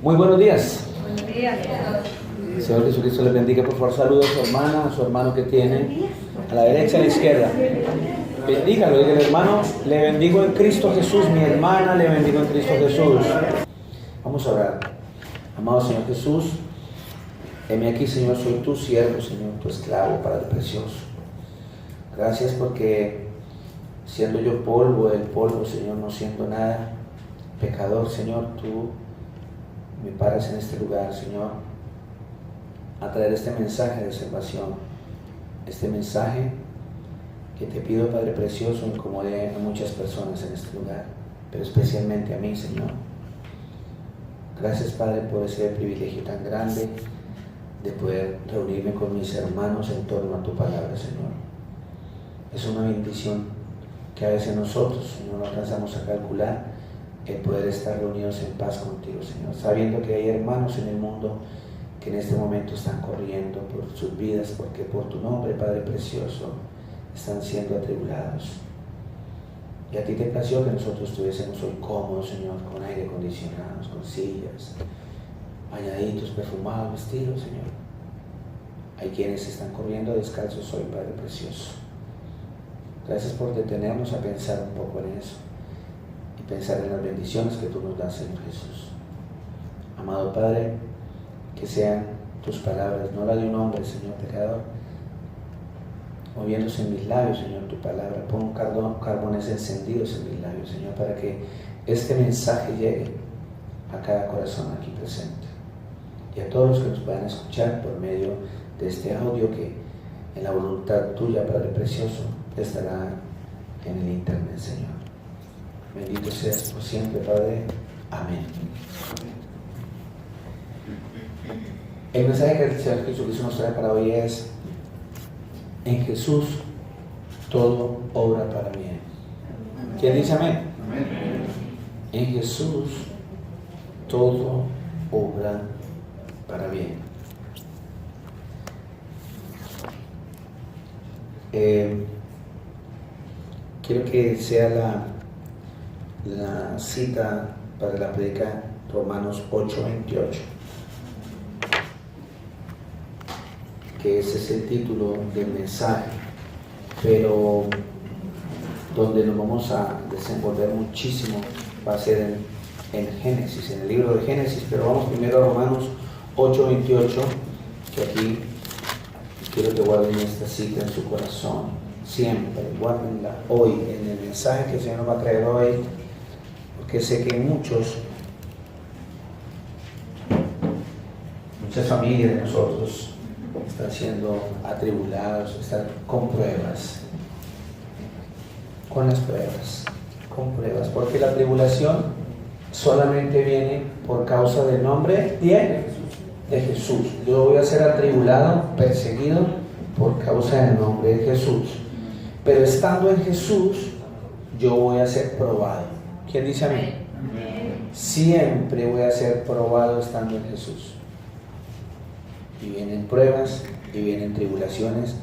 Muy buenos días. Buenos días. Señor Jesucristo les bendiga. Por favor, saludos a su hermana, a su hermano que tiene a la derecha y a la izquierda. Bendígalo, diga el hermano, le bendigo en Cristo Jesús. Mi hermana, le bendigo en Cristo Jesús. Vamos a orar. Amado Señor Jesús, heme aquí, Señor, soy tu siervo, Señor, tu esclavo, Padre precioso. Gracias porque siendo yo polvo del polvo, Señor, no siendo nada, pecador, Señor, tú me paras en este lugar, Señor, a traer este mensaje de salvación, este mensaje que te pido, Padre precioso, incomode a muchas personas en este lugar, pero especialmente a mí, Señor. Gracias, Padre, por ese privilegio tan grande de poder reunirme con mis hermanos en torno a tu palabra, Señor. Es una bendición que a veces nosotros, Señor, no alcanzamos a calcular el poder estar reunidos en paz contigo, Señor, sabiendo que hay hermanos en el mundo que en este momento están corriendo por sus vidas, porque por tu nombre, Padre precioso, están siendo atribulados. Y a ti te plació que nosotros estuviésemos hoy cómodos, Señor, con aire acondicionado, con sillas, bañaditos, perfumados, vestidos, Señor. Hay quienes están corriendo descalzos hoy, Padre precioso. Gracias por detenernos a pensar un poco en eso y pensar en las bendiciones que tú nos das, Señor Jesús. Amado Padre, que sean tus palabras, no la de un hombre, Señor pecador, moviéndose en mis labios, Señor, tu palabra. Pon carbones encendidos en mis labios, Señor, para que este mensaje llegue a cada corazón aquí presente y a todos los que nos puedan escuchar por medio de este audio que en la voluntad tuya, Padre precioso, estará en el internet, Señor. Bendito seas por siempre, Padre. Amén. El mensaje que el Señor Jesucristo nos trae para hoy es: en Jesús todo obra para bien. ¿Quién dice amén? Amén. En Jesús todo obra para bien. Quiero que sea la cita para la predica Romanos 8:28, que ese es el título del mensaje, pero donde nos vamos a desenvolver muchísimo va a ser en Génesis, en el libro de Génesis, pero vamos primero a Romanos 8:28, que aquí quiero que guarden esta cita en su corazón, siempre, guárdenla hoy, en el mensaje que el Señor nos va a traer hoy, porque sé que muchas familias de nosotros están siendo atribulados, están con pruebas, con las pruebas, con pruebas, porque la tribulación solamente viene por causa del nombre de Jesús. Yo voy a ser atribulado, perseguido por causa del nombre de Jesús, pero estando en Jesús yo voy a ser probado. ¿Quién dice amén? Siempre voy a ser probado estando en Jesús. Y vienen pruebas, y vienen tribulaciones,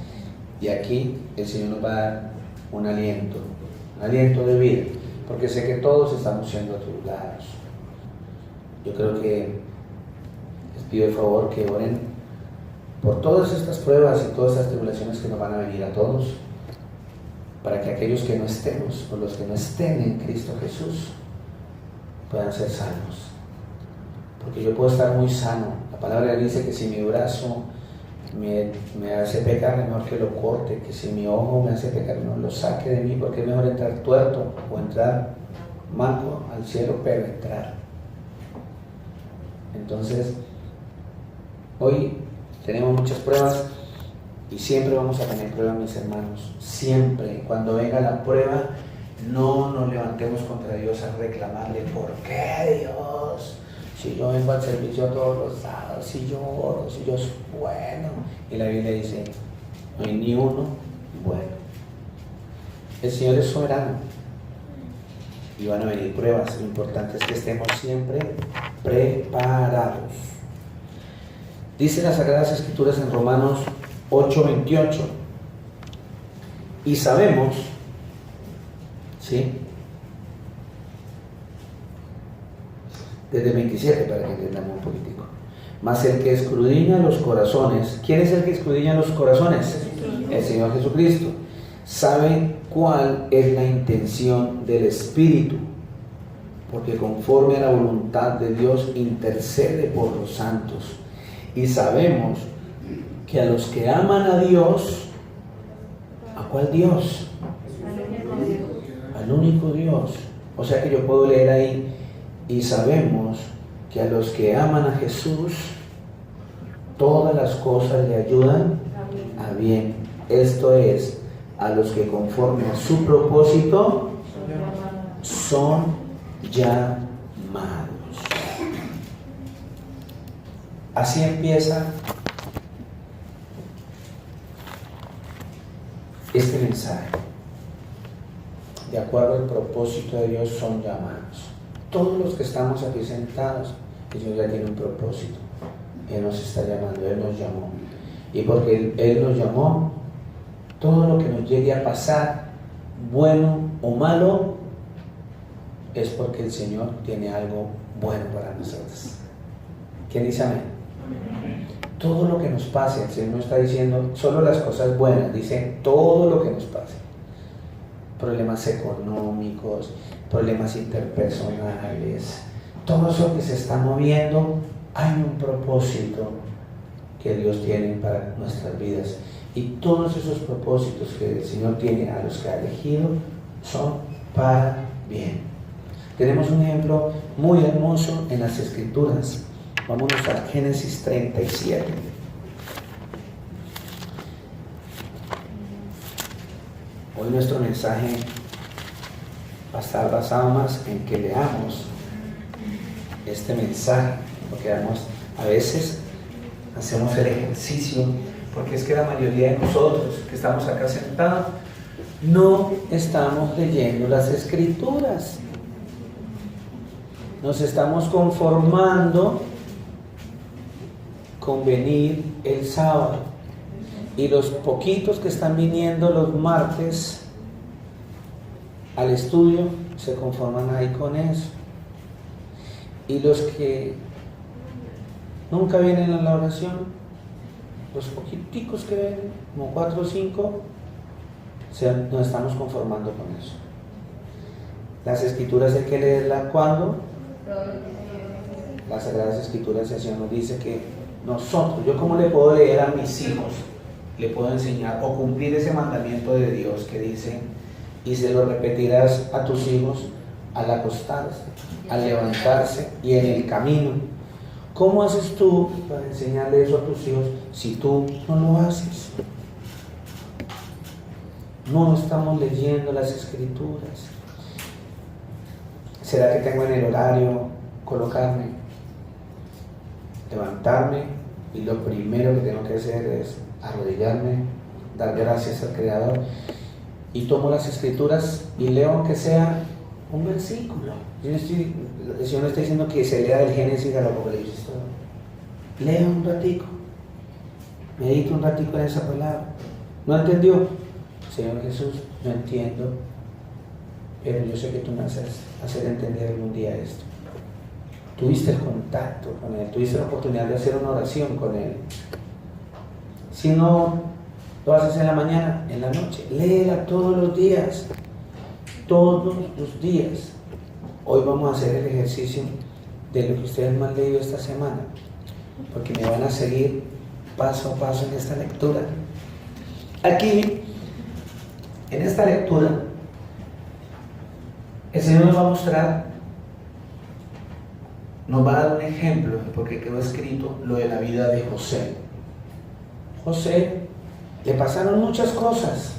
y aquí el Señor nos va a dar un aliento de vida, porque sé que todos estamos siendo atribulados. Yo creo que les pido el favor que oren por todas estas pruebas y todas estas tribulaciones que nos van a venir a todos, para que aquellos que no estemos, o los que no estén en Cristo Jesús, puedan ser sanos. Porque yo puedo estar muy sano. La palabra dice que si mi brazo me hace pecar, mejor que lo corte, que si mi ojo me hace pecar, no lo saque de mí, porque es mejor entrar tuerto o entrar manco al cielo, pero entrar. Entonces, hoy tenemos muchas pruebas y siempre vamos a tener pruebas, mis hermanos. Siempre, cuando venga la prueba, no nos levantemos contra Dios a reclamarle: ¿por qué, Dios? Si yo vengo al servicio todos los sábados, si yo oro, si yo soy bueno. Y la Biblia dice: no hay ni uno bueno. El Señor es soberano y van a venir pruebas. Lo importante es que estemos siempre preparados. Dice las Sagradas Escrituras en Romanos 8:28: y sabemos, ¿sí?, desde el 27 para que entendamos un poquitico. Mas el que escudriña los corazones, ¿quién es el que escudriña los corazones? El Señor Jesucristo. Sabe cuál es la intención del Espíritu, porque conforme a la voluntad de Dios intercede por los santos. Y sabemos que a los que aman a Dios, ¿a cuál Dios? Al único Dios. O sea que yo puedo leer ahí, y sabemos que a los que aman a Jesús, todas las cosas le ayudan a bien. Esto es, a los que conforme a su propósito son llamados. Así empieza este mensaje. De acuerdo al propósito de Dios son llamados. Todos los que estamos aquí sentados, el Señor ya tiene un propósito. Él nos está llamando, Él nos llamó. Y porque Él nos llamó, todo lo que nos llegue a pasar, bueno o malo, es porque el Señor tiene algo bueno para nosotros. ¿Quién dice amén? Todo lo que nos pase, el Señor no está diciendo solo las cosas buenas, dice todo lo que nos pase. Problemas económicos, problemas interpersonales, todo eso que se está moviendo, hay un propósito que Dios tiene para nuestras vidas. Y todos esos propósitos que el Señor tiene a los que ha elegido son para bien. Tenemos un ejemplo muy hermoso en las Escrituras. Vámonos a Génesis 37. Hoy nuestro mensaje va a estar basado más en que leamos este mensaje, porque a veces hacemos el ejercicio, porque es que la mayoría de nosotros que estamos acá sentados no estamos leyendo las Escrituras. Nos estamos conformando con venir el sábado, y los poquitos que están viniendo los martes al estudio se conforman ahí con eso, y los que nunca vienen a la oración, los poquiticos que ven, como 4 o 5, nos estamos conformando con eso. Las Escrituras hay que leerlas cuando las Sagradas Escrituras, el Señor nos dice que nosotros, yo como le puedo leer a mis hijos, le puedo enseñar o cumplir ese mandamiento de Dios que dice, y se lo repetirás a tus hijos al acostarse, al levantarse y en el camino. ¿Cómo haces tú para enseñarle eso a tus hijos si tú no lo haces? No estamos leyendo las Escrituras. ¿Será que tengo en el horario colocarme, levantarme y lo primero que tengo que hacer es arrodillarme, dar gracias al Creador, y tomo las Escrituras y leo aunque sea un versículo? El Señor no está diciendo que se lea del Génesis al Apocalipsis. Lea un ratico, medita un ratico en esa palabra. ¿No entendió? Señor Jesús, no entiendo, pero yo sé que tú me vas a hacer entender algún día esto. Tuviste el contacto con Él, tuviste la oportunidad de hacer una oración con Él. Si no lo haces en la mañana, en la noche, léela todos los días. Todos los días. Hoy vamos a hacer el ejercicio de lo que ustedes me han leído esta semana, porque me van a seguir paso a paso en esta lectura. Aquí, en esta lectura, el Señor nos va a mostrar, nos va a dar un ejemplo, porque quedó escrito lo de la vida de José. José, le pasaron muchas cosas,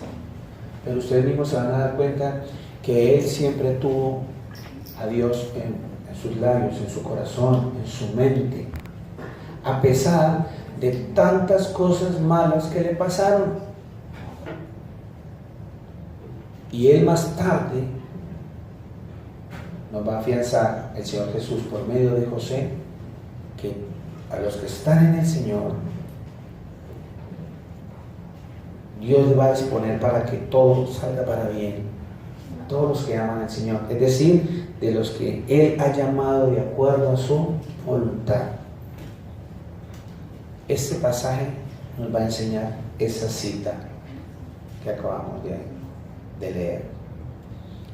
pero ustedes mismos se van a dar cuenta que él siempre tuvo a Dios en sus labios, en su corazón, en su mente, a pesar de tantas cosas malas que le pasaron. Y él más tarde nos va a afianzar el Señor Jesús por medio de José, que a los que están en el Señor, Dios les va a disponer para que todo salga para bien. Todos los que aman al Señor, es decir, de los que Él ha llamado de acuerdo a su voluntad. Este pasaje nos va a enseñar esa cita que acabamos de leer.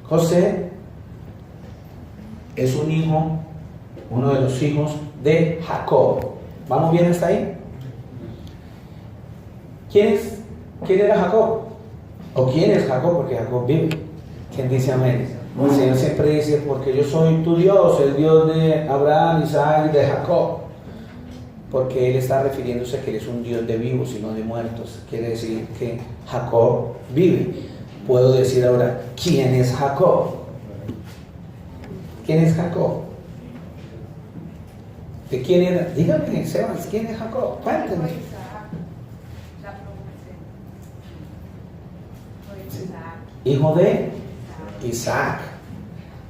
José es un hijo, uno de los hijos de Jacob. ¿Vamos bien hasta ahí? ¿Quién era Jacob? ¿O quién es Jacob? Porque Jacob vive. ¿Quién dice amén? El Señor siempre dice, porque yo soy tu Dios, el Dios de Abraham, Isaac y de Jacob. Porque Él está refiriéndose a que Él es un Dios de vivos y no de muertos. Quiere decir que Jacob vive. Puedo decir ahora, ¿quién es Jacob? ¿Quién es Jacob? ¿De quién era? Dígame, Sebas, ¿quién es Jacob? Cuéntame. Hijo de Isaac.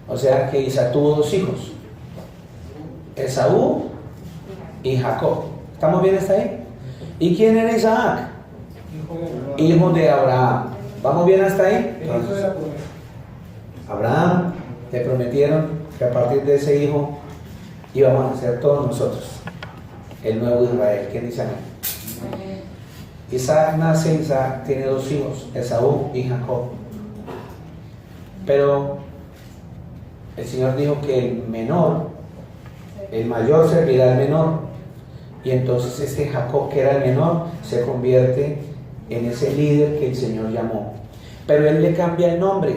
O sea que Isaac tuvo dos hijos, Esaú y Jacob. ¿Estamos bien hasta ahí? ¿Y quién era Isaac? Hijo de Abraham. ¿Vamos bien hasta ahí? Entonces, Abraham le prometieron que a partir de ese hijo íbamos a ser todos nosotros el nuevo Israel. ¿Quién dice amén? Isaac nace, Isaac tiene dos hijos, Esaú y Jacob. Pero el Señor dijo que el mayor servirá al menor. Y entonces este Jacob, que era el menor, se convierte en ese líder que el Señor llamó. Pero Él le cambia el nombre.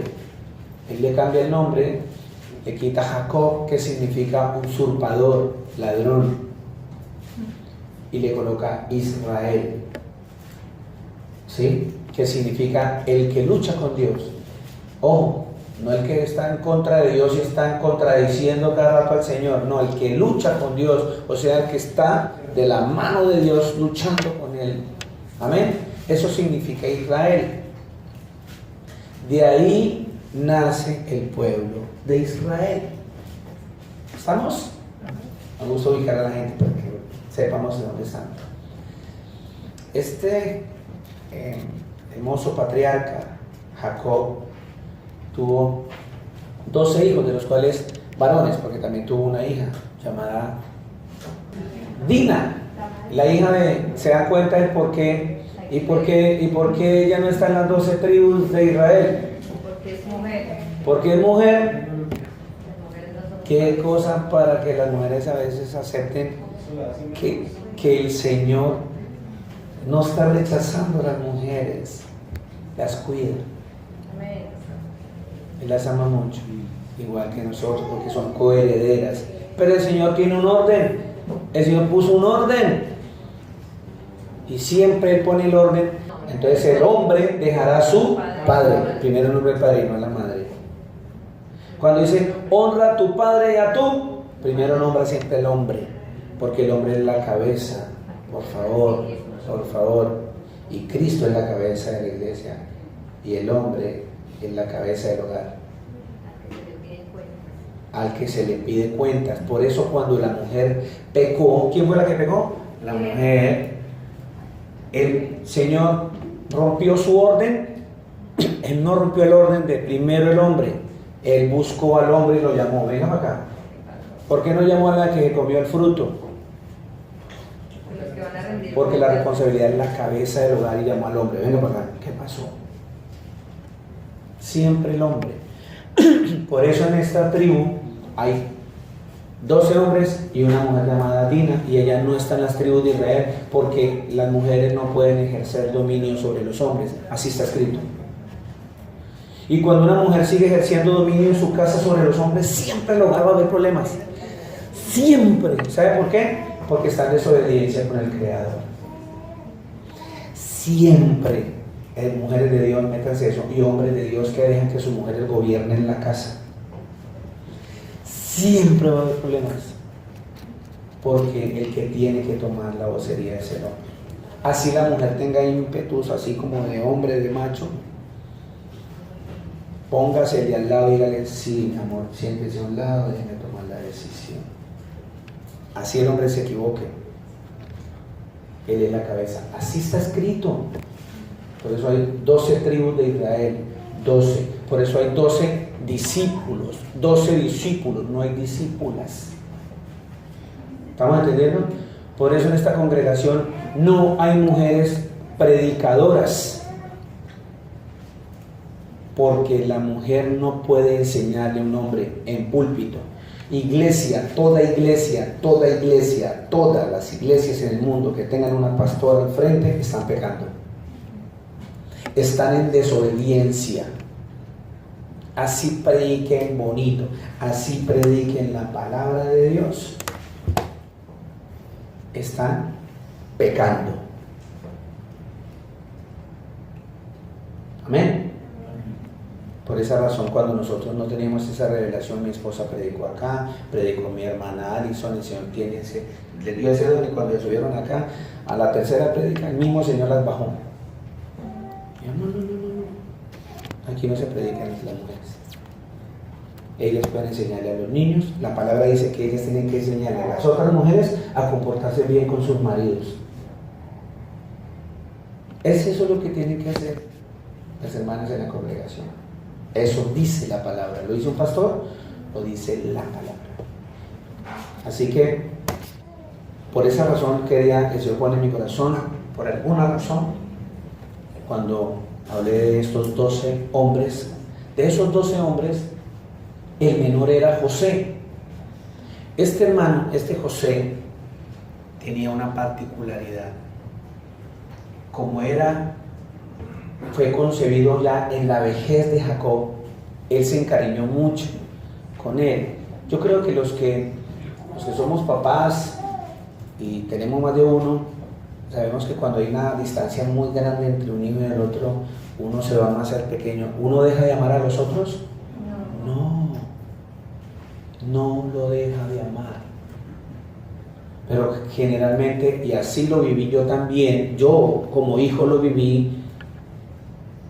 Le quita Jacob, que significa usurpador, ladrón, y le coloca Israel, ¿sí? Que significa el que lucha con Dios. Ojo, no el que está en contra de Dios y está contradiciendo cada rato al Señor, no, el que lucha con Dios, o sea, el que está de la mano de Dios luchando con Él. Amén. Eso significa Israel. De ahí nace el pueblo de Israel. ¿Estamos? Me gusta ubicar a la gente para que sepamos de dónde están. Este hermoso patriarca, Jacob, tuvo 12 hijos, de los cuales varones, porque también tuvo una hija llamada Dina. La hija ¿se dan cuenta del por qué? ¿Y por qué ella no está en las 12 tribus de Israel? Porque es mujer. Porque es mujer. Qué cosa para que las mujeres a veces acepten que el Señor no está rechazando a las mujeres, las cuida. Él las ama mucho, igual que nosotros, porque son coherederas. Pero el Señor tiene un orden. El Señor puso un orden. Y siempre Él pone el orden. Entonces el hombre dejará a su padre. Primero el nombre del padre y no a la madre. Cuando dice, honra a tu padre y a tu, primero nombra siempre el hombre. Porque el hombre es la cabeza. Por favor. Y Cristo es la cabeza de la iglesia. Y el hombre es la cabeza del hogar, al que se le pide cuentas. Por eso cuando la mujer pecó, ¿quién fue la que pecó? La mujer. El Señor rompió su orden. Él no rompió el orden de primero el hombre. Él buscó al hombre y lo llamó. Venga para acá. ¿Por qué no llamó a la que comió el fruto? Porque la responsabilidad es la cabeza del hogar y llamó al hombre. Venga para acá. ¿Qué pasó? Siempre el hombre. Por eso en esta tribu hay 12 hombres y una mujer llamada Dina, y ella no está en las tribus de Israel porque las mujeres no pueden ejercer dominio sobre los hombres. Así está escrito. Y cuando una mujer sigue ejerciendo dominio en su casa sobre los hombres, siempre en el hogar va a haber problemas. Siempre. ¿Sabe por qué? Porque está en desobediencia con el Creador. Siempre. Mujeres de Dios, métanse eso, y hombres de Dios que dejen que sus mujeres gobiernen la casa. Siempre va a haber problemas, porque el que tiene que tomar la vocería es el hombre. Así la mujer tenga ímpetus, así como de hombre, de macho, póngase de al lado y dígale, sí, mi amor, siéntese a un lado, déjeme tomar la decisión. Así el hombre se equivoque, él es la cabeza. Así está escrito. Por eso hay 12 tribus de Israel, 12. Por eso hay 12 discípulos, 12 discípulos, no hay discípulas. ¿Estamos entendiendo? Por eso en esta congregación no hay mujeres predicadoras, porque la mujer no puede enseñarle a un hombre en púlpito. Iglesia, todas las iglesias en el mundo que tengan una pastora al frente están pecando, están en desobediencia. Así prediquen bonito, así prediquen la palabra de Dios, están pecando. Amén. Por esa razón, cuando nosotros no teníamos esa revelación, mi esposa predicó acá, predicó mi hermana Alison, el Señor le dio ese don, y cuando le subieron acá, a la tercera predica, el mismo Señor las bajó. Y yo, no, aquí no se predican las mujeres. Ellas pueden enseñarle a los niños, la palabra dice que ellas tienen que enseñarle a las otras mujeres a comportarse bien con sus maridos. Es eso lo que tienen que hacer las hermanas en la congregación. Eso dice la palabra. ¿Lo dice un pastor? Lo dice la palabra. Así que, por esa razón quería que se pone en mi corazón, por alguna razón, cuando hablé de estos 12 hombres, de esos 12 hombres, el menor era José. Este hermano, este José, tenía una particularidad. Como fue concebido ya en la vejez de Jacob, él se encariñó mucho con él. Yo creo que los que somos papás y tenemos más de uno, sabemos que cuando hay una distancia muy grande entre un hijo y el otro, uno se va más al pequeño. ¿Uno deja de amar a los otros? No lo deja de amar. Pero generalmente, y así lo viví yo también, yo como hijo lo viví,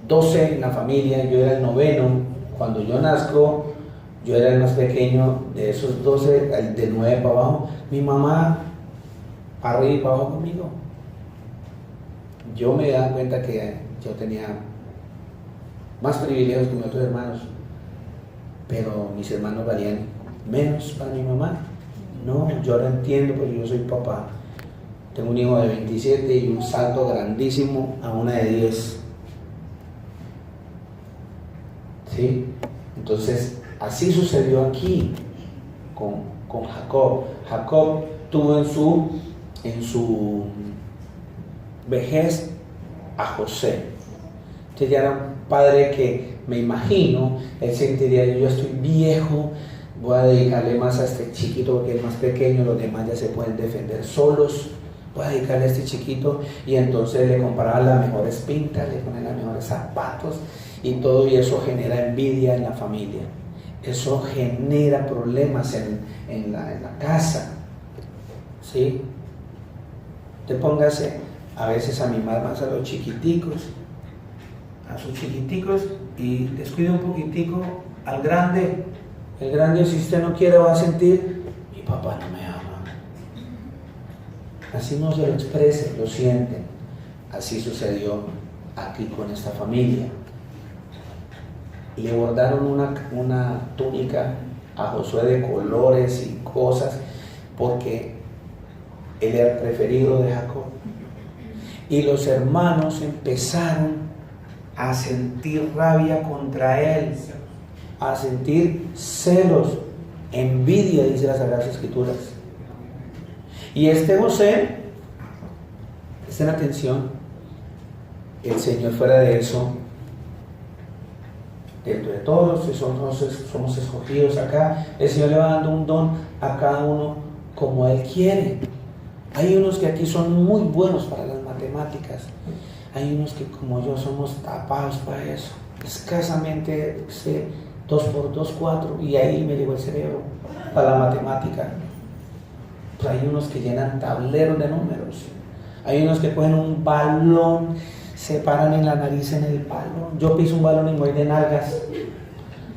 12 en la familia, yo era el noveno. Cuando yo nazco, yo era el más pequeño de esos 12, el de 9 para abajo. Mi mamá, para arriba y para abajo conmigo. Yo me daba cuenta que yo tenía más privilegios que mis otros hermanos, pero mis hermanos valían menos para mi mamá. No, yo ahora entiendo, porque yo soy papá. Tengo un hijo de 27 y un salto grandísimo a una de 10. ¿Sí? Entonces, así sucedió aquí con Jacob. Jacob tuvo en su vejez a José. Entonces ya era un padre que, me imagino, él sentiría: yo estoy viejo, voy a dedicarle más a este chiquito porque es más pequeño, los demás ya se pueden defender solos, voy a dedicarle a este chiquito. Y entonces le compraba las mejores pintas, le ponía los mejores zapatos y todo, y eso genera envidia en la familia, eso genera problemas en la casa. ¿Sí? Te póngase a veces a mimar más a los chiquiticos, a sus chiquiticos, y descuida un poquitico al grande. El grande, si usted no quiere, va a sentir: mi papá no me ama. Así no se lo expresen, lo sienten. Así sucedió aquí con esta familia. Le bordaron una túnica a Josué de colores y cosas, porque él era el preferido de Jacob. Y los hermanos empezaron a sentir rabia contra él, a sentir celos, envidia, dice las Sagradas Escrituras. Y este José, presten atención, el Señor, fuera de eso, dentro de todos los que somos escogidos acá, el Señor le va dando un don a cada uno como Él quiere. Hay unos que aquí son muy buenos para las matemáticas, hay unos que, como yo, somos tapados para eso. Escasamente sé 2 por 2, 4, y ahí me llegó el cerebro para la matemática. Pues hay unos que llenan tableros de números, hay unos que cogen un balón, se paran en la nariz en el balón. Yo piso un balón y me voy de nalgas,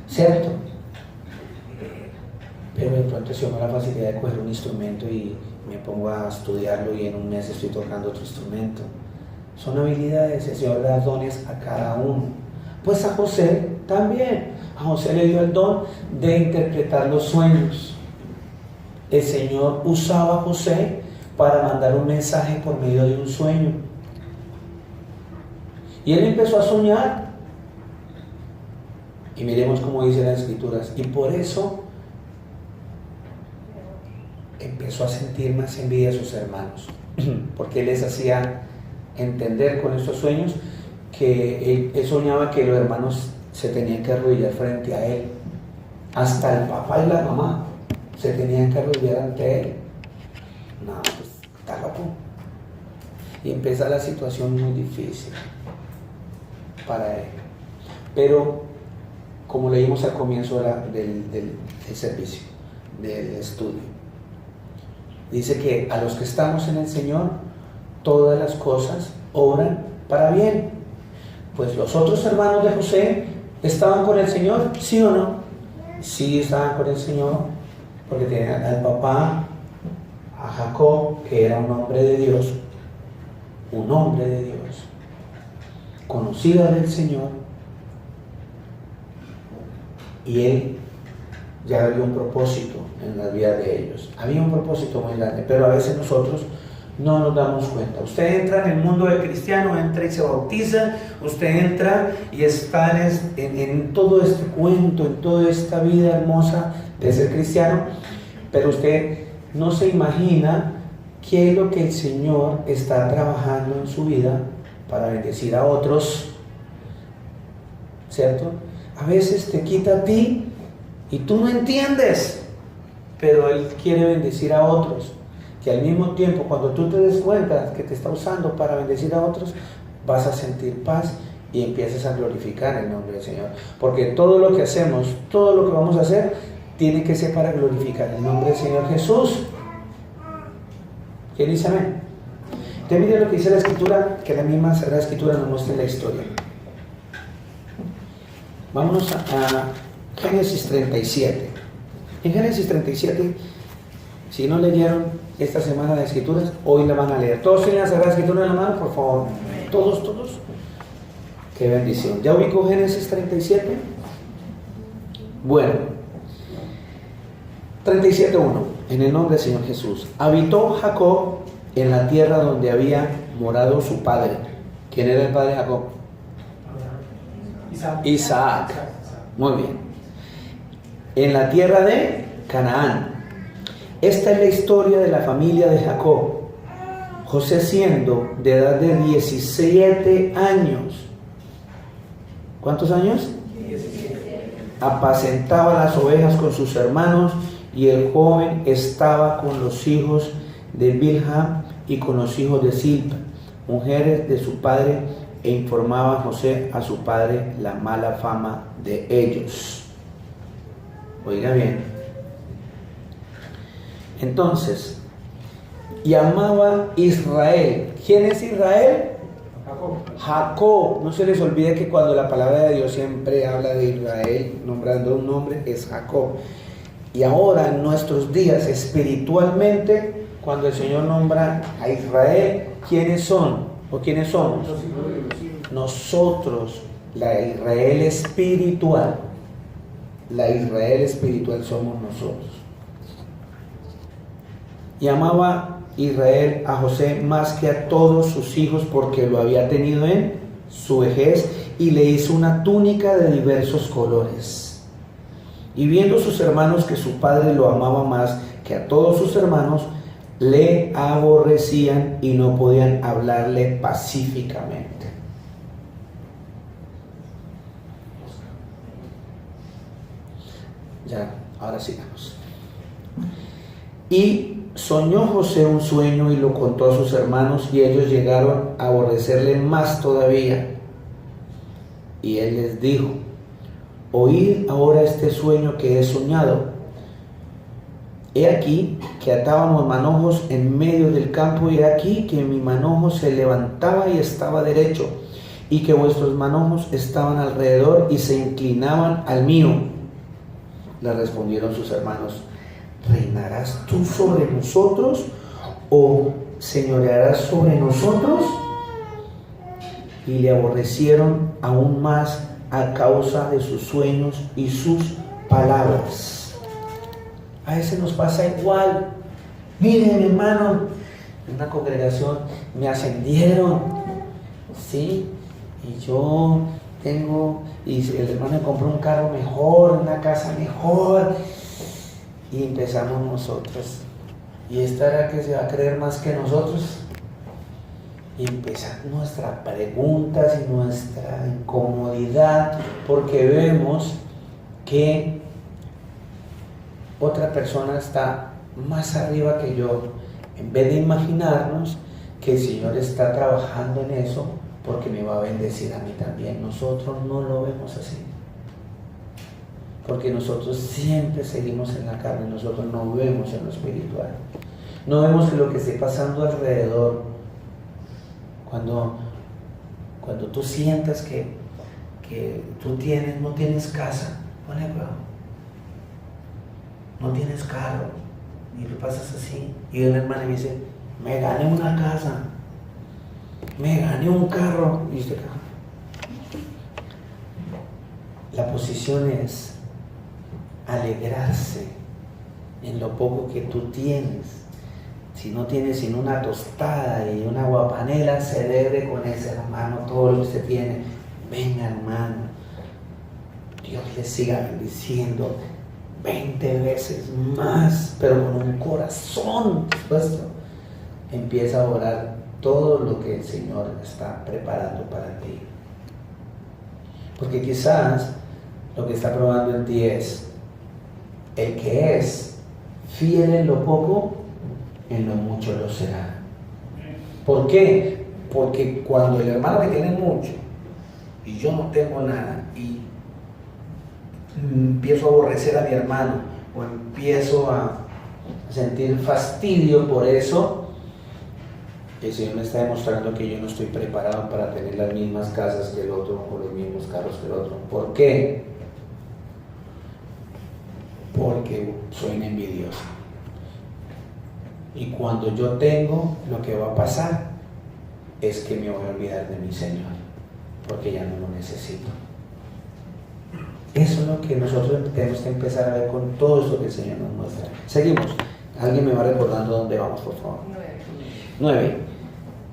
¿cierto? Pero de pronto se me da la facilidad de coger un instrumento y me pongo a estudiarlo, y en un mes estoy tocando otro instrumento. Son habilidades, el Señor le da dones a cada uno. Pues a José también. A José le dio el don de interpretar los sueños. El Señor usaba a José para mandar un mensaje por medio de un sueño. Y él empezó a soñar. Y miremos cómo dice las Escrituras. Y por eso empezó a sentir más envidia a sus hermanos. Porque él les hacía entender con estos sueños que él soñaba que los hermanos se tenían que arrodillar frente a él. Hasta el papá y la mamá se tenían que arrodillar ante él. No, pues está loco. Y empieza la situación muy difícil para él. Pero, como leímos al comienzo del servicio, del estudio, dice que a los que estamos en el Señor, todas las cosas obran para bien. Pues los otros hermanos de José estaban con el Señor, ¿sí o no? Sí, estaban con el Señor, porque tenían al papá, a Jacob, que era un hombre de Dios, conocido del Señor, y él ya había un propósito en la vida de ellos. Había un propósito muy grande, pero a veces nosotros no nos damos cuenta. Usted entra en el mundo del cristiano, entra y se bautiza, usted entra y está en todo este cuento, en toda esta vida hermosa de ser cristiano, pero usted no se imagina qué es lo que el Señor está trabajando en su vida para bendecir a otros, ¿cierto? A veces te quita a ti y tú no entiendes, pero Él quiere bendecir a otros, que al mismo tiempo, cuando tú te des cuenta que te está usando para bendecir a otros, vas a sentir paz y empiezas a glorificar el nombre del Señor. Porque todo lo que hacemos, todo lo que vamos a hacer, tiene que ser para glorificar el nombre del Señor Jesús. ¿Quién dice amén? Te mire lo que dice la Escritura, que la misma Sagrada Escritura nos muestra en la historia. Vámonos a Génesis 37. En Génesis 37, si no leyeron esta semana de Escrituras, hoy la van a leer. ¿Todos tienen la Sagrada Escritura en la mano? Por favor. ¿Todos? Qué bendición. ¿Ya ubicó Génesis 37? Bueno, 37:1. En el nombre del Señor Jesús. Habitó Jacob en la tierra donde había morado su padre. ¿Quién era el padre de Jacob? Isaac. Muy bien. En la tierra de Canaán. Esta es la historia de la familia de Jacob. José, siendo de edad de 17 años. ¿Cuántos años? 17. Apacentaba las ovejas con sus hermanos, y el joven estaba con los hijos de Bilha y con los hijos de Silpa, mujeres de su padre, e informaba a José a su padre la mala fama de ellos. Oiga bien. Entonces, llamaba Israel. ¿Quién es Israel? Jacob. No se les olvide que cuando la palabra de Dios siempre habla de Israel, nombrando un nombre, es Jacob. Y ahora en nuestros días, espiritualmente, cuando el Señor nombra a Israel, ¿quiénes son? ¿O quiénes somos? Nosotros, la Israel espiritual. La Israel espiritual somos nosotros. Y amaba Israel a José más que a todos sus hijos, porque lo había tenido en su vejez, y le hizo una túnica de diversos colores. Y viendo sus hermanos que su padre lo amaba más que a todos sus hermanos, le aborrecían y no podían hablarle pacíficamente. Ya, ahora sigamos. Y soñó José un sueño y lo contó a sus hermanos, y ellos llegaron a aborrecerle más todavía. Y él les dijo: oíd ahora este sueño que he soñado. He aquí que atábamos manojos en medio del campo, y he aquí que mi manojo se levantaba y estaba derecho, y que vuestros manojos estaban alrededor y se inclinaban al mío. Le respondieron sus hermanos: ¿reinarás tú sobre nosotros o señorearás sobre nosotros? Y le aborrecieron aún más a causa de sus sueños y sus palabras. A veces nos pasa igual. Miren, mi hermano, en una congregación me ascendieron, ¿sí? Y yo tengo, y el hermano me compró un carro mejor, una casa mejor, y empezamos nosotros. ¿Y esta era que se va a creer más que nosotros? Y empiezan nuestras preguntas y nuestra incomodidad, porque vemos que otra persona está más arriba que yo, en vez de imaginarnos que el Señor está trabajando en eso porque me va a bendecir a mí también. Nosotros no lo vemos así, porque nosotros siempre seguimos en la carne, nosotros no vemos en lo espiritual, no vemos lo que esté pasando alrededor. Cuando tú sientas que tú no tienes casa, por ejemplo, no tienes carro, y tú pasas así, y un hermano me dice, me gané una casa, me gané un carro, y usted, la posición es alegrarse en lo poco que tú tienes. Si no tiene sino una tostada y una aguapanela, celebre con ese hermano todo lo que usted tiene. Venga, hermano, Dios le siga bendiciendo 20 veces más, pero con un corazón dispuesto. Empieza a orar todo lo que el Señor está preparando para ti. Porque quizás lo que está probando en ti es el que es fiel en lo poco, en lo mucho lo será. ¿Por qué? Porque cuando el hermano que tiene mucho y yo no tengo nada y empiezo a aborrecer a mi hermano o empiezo a sentir fastidio por eso, el Señor me está demostrando que yo no estoy preparado para tener las mismas casas que el otro o los mismos carros que el otro. ¿Por qué? Porque soy un envidioso. Y cuando yo tengo, lo que va a pasar es que me voy a olvidar de mi Señor, porque ya no lo necesito. Eso es lo que nosotros tenemos que empezar a ver con todo eso que el Señor nos muestra. Seguimos. Alguien me va recordando dónde vamos, por favor. 9.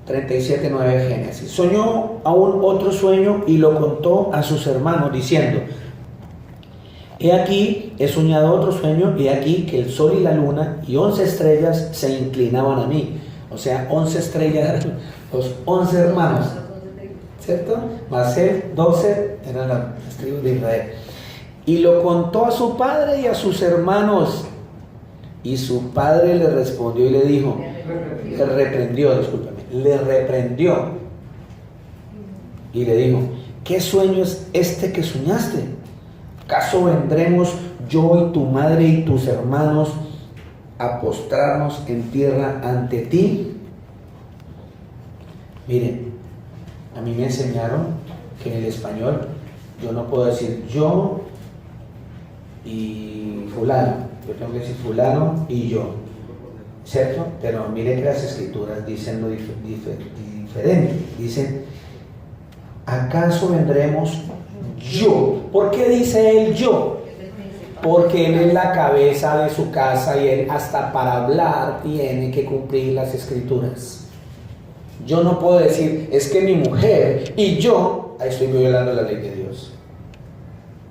37:9 de Génesis. Soñó aún otro sueño y lo contó a sus hermanos diciendo: he aquí, he soñado otro sueño, y he aquí que el sol y la luna y 11 estrellas se inclinaban a mí. O sea, 11 estrellas eran los 11 hermanos, ¿cierto? Más él, 12 eran las tribus de Israel. Y lo contó a su padre y a sus hermanos. Y su padre le respondió y le dijo, le reprendió y le dijo: ¿qué sueño es este que soñaste? ¿Acaso vendremos yo y tu madre y tus hermanos a postrarnos en tierra ante ti? Miren, a mí me enseñaron que en el español yo no puedo decir yo y fulano, yo tengo que decir fulano y yo, ¿cierto? Pero miren que las escrituras dicen lo diferente, dicen: ¿acaso vendremos yo? ¿Por qué dice él yo? Porque él es la cabeza de su casa y él hasta para hablar tiene que cumplir las escrituras. Yo no puedo decir, es que mi mujer y yo, ahí estoy violando la ley de Dios.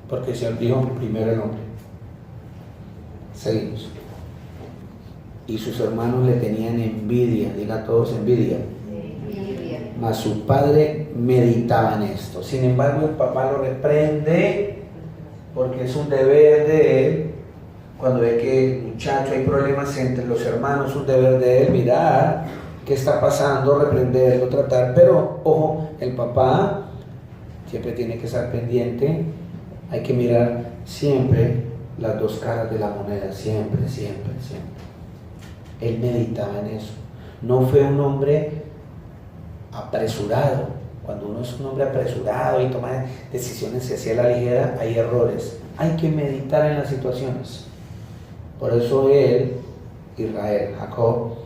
Porque el Señor dijo primero el hombre. Seguimos. Y sus hermanos le tenían envidia, diga todos envidia. Mas su padre meditaba en esto. Sin embargo, el papá lo reprende porque es un deber de él. Cuando ve que el muchacho hay problemas entre los hermanos, es un deber de él mirar qué está pasando, reprenderlo, tratar. Pero, ojo, el papá siempre tiene que estar pendiente. Hay que mirar siempre las dos caras de la moneda, siempre. Él meditaba en eso. No fue un hombre apresurado. Cuando uno es un hombre apresurado y toma decisiones hacia la ligera, hay errores. Hay que meditar en las situaciones. Por eso él, Israel, Jacob,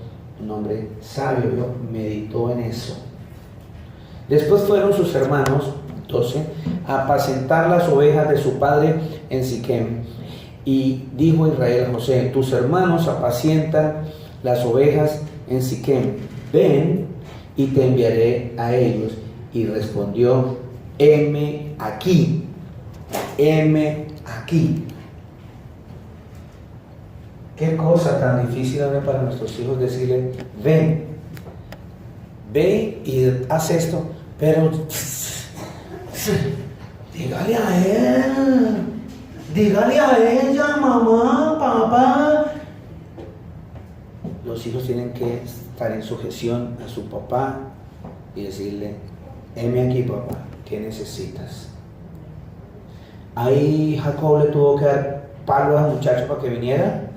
un hombre sabio, meditó en eso. Después fueron sus hermanos, 12, a apacentar las ovejas de su padre en Siquem. Y dijo Israel a José: tus hermanos apacientan las ovejas en Siquem, ven y te enviaré a ellos. Y respondió: heme aquí, heme aquí. Qué cosa tan difícil ahora para nuestros hijos decirle: ven, ve y haz esto, pero dígale a él, dígale a ella, mamá, papá. Los hijos tienen que estar en sujeción a su papá y decirle: heme aquí, papá, ¿qué necesitas? Ahí Jacob le tuvo que dar palo al muchacho para que viniera.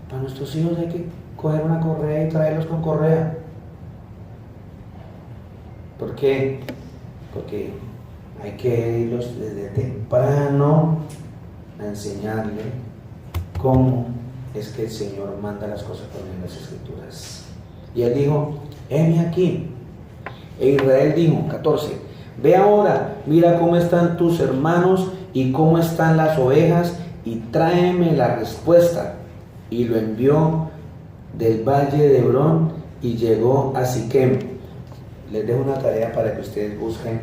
Para nuestros hijos hay que coger una correa y traerlos con correa. ¿Por qué? Porque hay que irlos desde temprano a enseñarle cómo es que el Señor manda las cosas por medio de las Escrituras. Y él dijo: heme aquí. E Israel dijo, 14, ve ahora, mira cómo están tus hermanos y cómo están las ovejas, y tráeme la respuesta. Y lo envió del valle de Hebrón y llegó a Siquem. Les dejo una tarea para que ustedes busquen.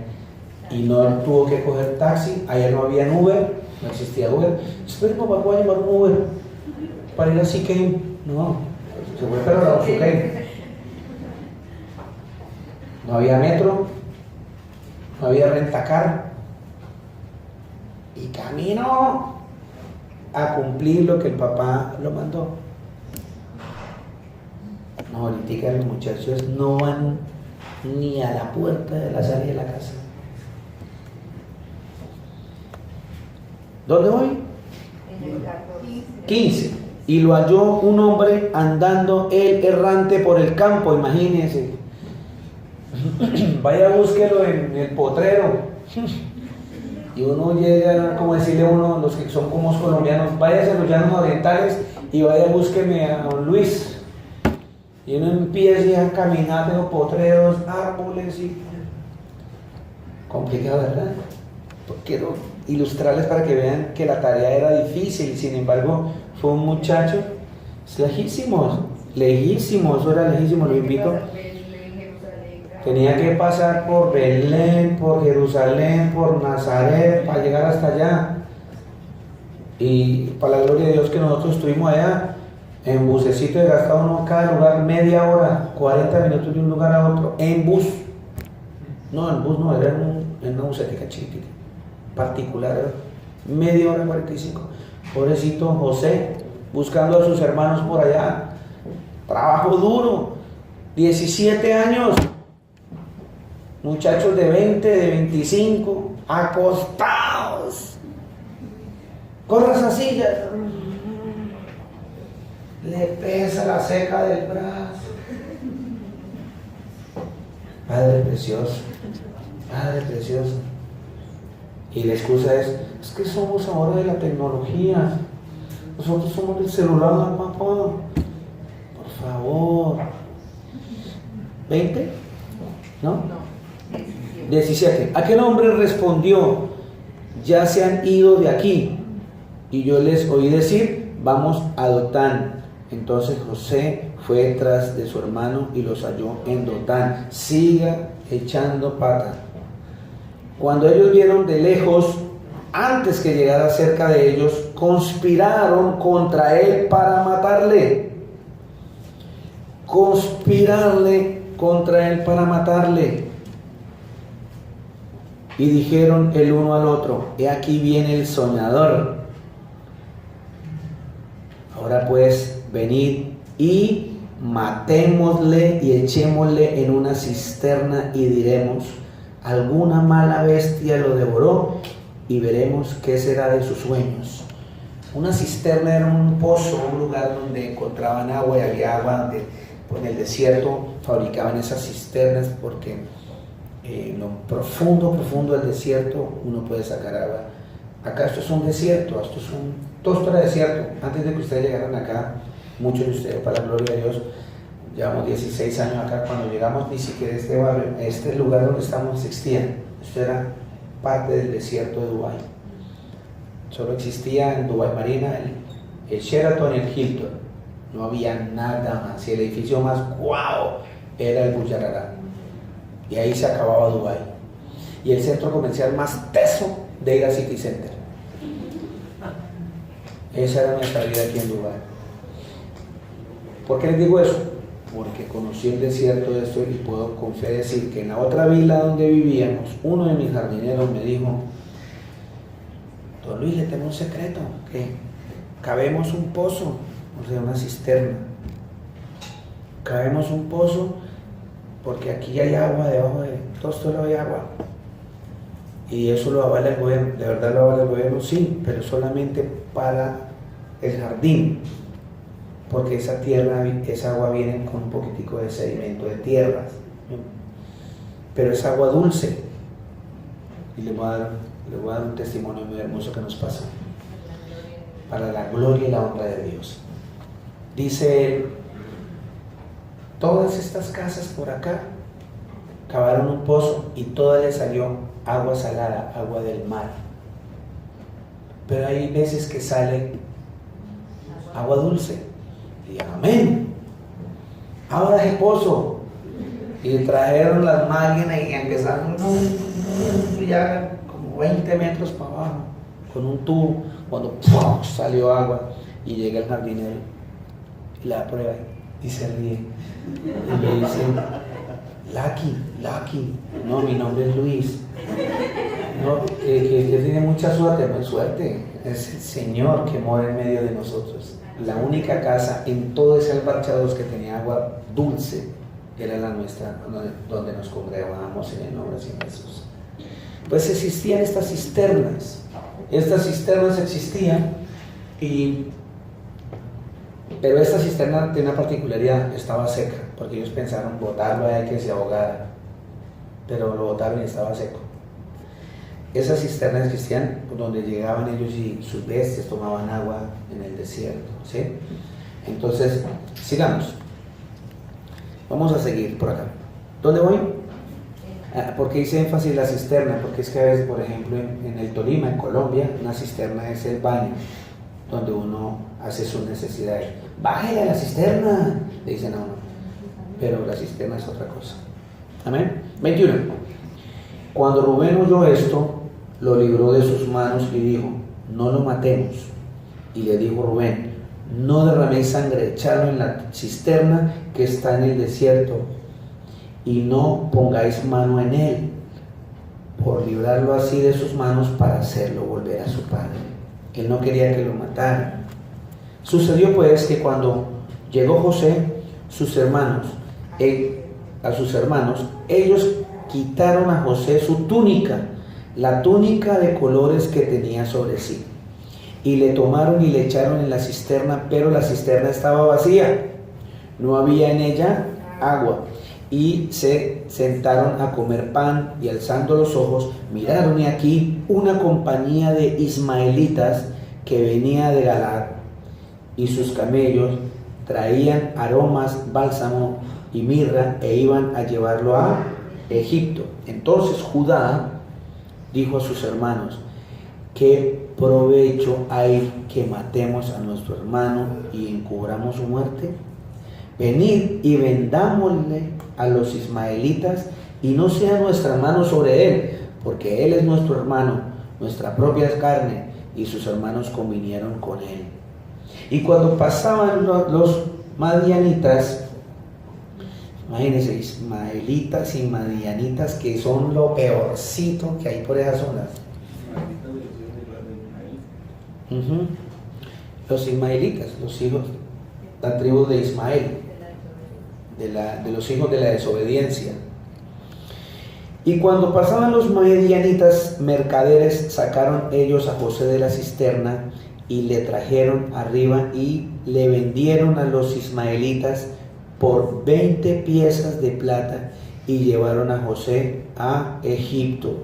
Y no tuvo que coger taxi. Ayer no había Uber, no existía Uber. Espera, papá, voy a llevar un Uber para ir a Siquem. No, se fue para la Siquem. No había metro, no había rentacar. Y camino a cumplir lo que el papá lo mandó. No, ahorita los muchachos no van ni a la puerta de la salida de la casa. ¿Dónde voy? En el 15. Y lo halló un hombre andando él errante por el campo, imagínense. Vaya, búsquelo en el potrero. Y uno llega, como decirle a uno, los que son como colombianos: váyase a los llanos orientales y vaya, búsqueme a don Luis. Y uno empieza a caminar de los potreros, árboles y... complicado, ¿verdad? Quiero ilustrarles para que vean que la tarea era difícil. Sin embargo, fue un muchacho lejísimo, eso era lejísimo, lo invito. Tenía que pasar por Belén, por Jerusalén, por Nazaret, para llegar hasta allá. Y para la gloria de Dios que nosotros estuvimos allá, en bucecito de gastado uno cada lugar media hora, 40 minutos de un lugar a otro, en bus. No, en bus no, era en una bucetica chiquitita, particular, media hora 45. Pobrecito José, buscando a sus hermanos por allá. Trabajo duro, 17 años. Muchachos de 20, de 25, acostados. Corre esa silla. Le pesa la ceja del brazo. Padre precioso, Padre precioso. Y la excusa es que somos ahora de la tecnología. Nosotros somos del celular, papá. Por favor. ¿20? ¿No? 17. Aquel hombre respondió: ya se han ido de aquí. Y yo les oí decir: vamos a Dotán. Entonces José fue tras de su hermano y los halló en Dotán. Siga echando pata. Cuando ellos vieron de lejos, antes que llegara cerca de ellos, conspiraron contra él para matarle. Conspirarle contra él para matarle. Y dijeron el uno al otro: he aquí viene el soñador. Ahora pues, venid y matémosle y echémosle en una cisterna y diremos: alguna mala bestia lo devoró, y veremos qué será de sus sueños. Una cisterna era un pozo, un lugar donde encontraban agua y había agua, donde en el desierto fabricaban esas cisternas porque en lo profundo del desierto uno puede sacar agua. Acá esto es un desierto, todo esto era desierto. Antes de que ustedes llegaran acá, muchos de ustedes, para la gloria de Dios, llevamos 16 años acá. Cuando llegamos, ni siquiera este barrio, este lugar donde estamos existía. Esto era parte del desierto de Dubái. Solo existía en Dubái Marina el Sheraton y el Hilton. No había nada más. Y el edificio más guau era el Burj Al Arab. Y ahí se acababa Dubái. Y el centro comercial más teso de ir a City Center. Esa era nuestra vida aquí en Dubái. ¿Por qué les digo eso? Porque conocí el desierto de esto y puedo con fe decir que en la otra vila donde vivíamos, uno de mis jardineros me dijo: don Luis, le tengo un secreto, que cavemos un pozo, o sea, una cisterna. Cavemos un pozo porque aquí hay agua, debajo de todo esto hay agua. Y eso lo avala el gobierno. ¿De verdad lo avala el gobierno? Sí, pero solamente para el jardín, porque esa tierra, esa agua viene con un poquitico de sedimento de tierras, pero es agua dulce. Y le voy a dar un testimonio muy hermoso que nos pasó, para la gloria y la honra de Dios. Dice él: todas estas casas por acá cavaron un pozo y toda le salió agua salada, agua del mar, pero hay veces que sale agua dulce. Y amén, ahora el pozo. Y trajeron las máquinas y empezaron ya como 20 metros para abajo con un tubo. Cuando ¡pum!, salió agua, y llega el jardinero y la prueba y se ríe y le dice: Lucky, no, mi nombre es Luis. No, que tiene mucha suerte. No es suerte, es el Señor que mora en medio de nosotros. La única casa en todo ese Albarchados que tenía agua dulce era la nuestra, donde nos congregábamos en el nombre de Jesús. Pues existían estas cisternas. Estas cisternas existían, pero esta cisterna tiene una particularidad: estaba seca, porque ellos pensaron botarlo a que se ahogara, pero lo botaron y estaba seco. Esas cisternas existían donde llegaban ellos y sus bestias tomaban agua en el desierto, ¿sí? Entonces, sigamos. Vamos a seguir por acá. ¿Dónde voy? Porque hice énfasis en la cisterna, porque es que a veces, por ejemplo, en el Tolima, en Colombia, una cisterna es el baño donde uno hace sus necesidades. Bájale a la cisterna, le dicen a uno, pero la cisterna es otra cosa. Amén. 21. Cuando Rubén oyó esto, lo libró de sus manos y dijo: no lo matemos. Y le dijo Rubén: no derraméis sangre, echadlo en la cisterna que está en el desierto, y no pongáis mano en él, por librarlo así de sus manos, para hacerlo volver a su padre. Él no quería que lo mataran. Sucedió pues que cuando llegó José, a sus hermanos, ellos quitaron a José su túnica, la túnica de colores que tenía sobre sí, y le tomaron y le echaron en la cisterna, pero la cisterna estaba vacía, no había en ella agua. Y se sentaron a comer pan, y alzando los ojos miraron, y aquí una compañía de ismaelitas que venía de Galaad, y sus camellos traían aromas, bálsamo y mirra, e iban a llevarlo a Egipto. Entonces Judá dijo a sus hermanos: ¿qué provecho hay que matemos a nuestro hermano y encubramos su muerte? Venid y vendámosle a los ismaelitas, y no sea nuestra mano sobre él, porque él es nuestro hermano, nuestra propia carne. Y sus hermanos convinieron con él. Y cuando pasaban los madianitas, imagínense, ismaelitas y madianitas, que son lo peorcito que hay por esas zonas. Los ismaelitas, los hijos, la tribu de Ismael, de los hijos de la desobediencia. Y cuando pasaban los madianitas mercaderes, sacaron ellos a José de la cisterna y le trajeron arriba, y le vendieron a los ismaelitas por 20 piezas de plata, y llevaron a José a Egipto.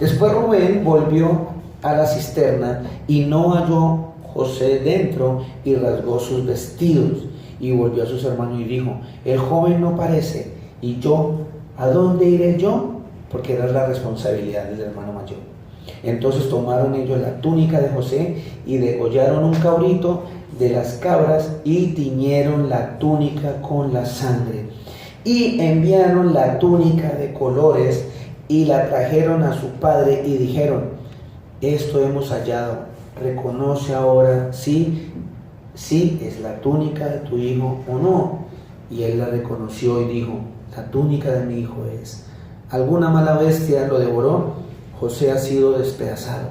Después Rubén volvió a la cisterna y no halló José dentro, y rasgó sus vestidos, y volvió a sus hermanos y dijo: el joven no parece, y yo, ¿a dónde iré yo? porque era la responsabilidad del hermano mayor. Entonces tomaron ellos la túnica de José y degollaron un cabrito de las cabras y tiñeron la túnica con la sangre. Y enviaron la túnica de colores y la trajeron a su padre y dijeron: esto hemos hallado, reconoce ahora si es la túnica de tu hijo o no. Y él la reconoció y dijo: la túnica de mi hijo es. ¿Alguna mala bestia lo devoró? José ha sido despedazado.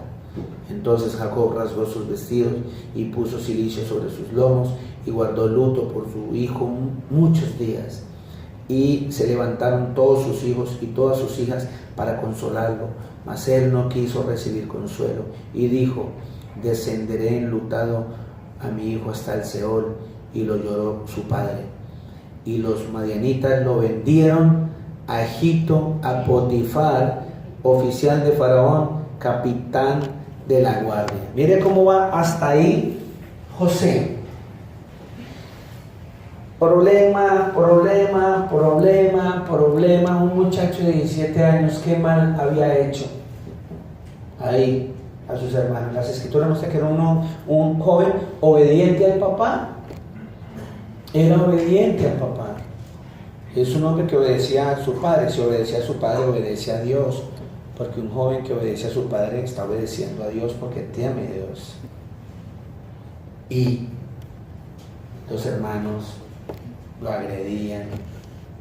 Entonces Jacob rasgó sus vestidos y puso cilicio sobre sus lomos y guardó luto por su hijo muchos días. Y se levantaron todos sus hijos y todas sus hijas para consolarlo, mas él no quiso recibir consuelo y dijo: descenderé enlutado a mi hijo hasta el Seol. Y lo lloró su padre. Y los madianitas lo vendieron a Egipto, a Potifar, oficial de Faraón, capitán de la guardia. Mire cómo va hasta ahí José. Problema. Un muchacho de 17 años, ¿qué mal había hecho ahí a sus hermanos? Las escrituras muestran que era un joven obediente al papá. Era obediente al papá. Es un hombre que obedecía a su padre. Si obedecía a su padre, obedecía a Dios. Porque un joven que obedece a su padre está obedeciendo a Dios porque teme a Dios. Y los hermanos lo agredían.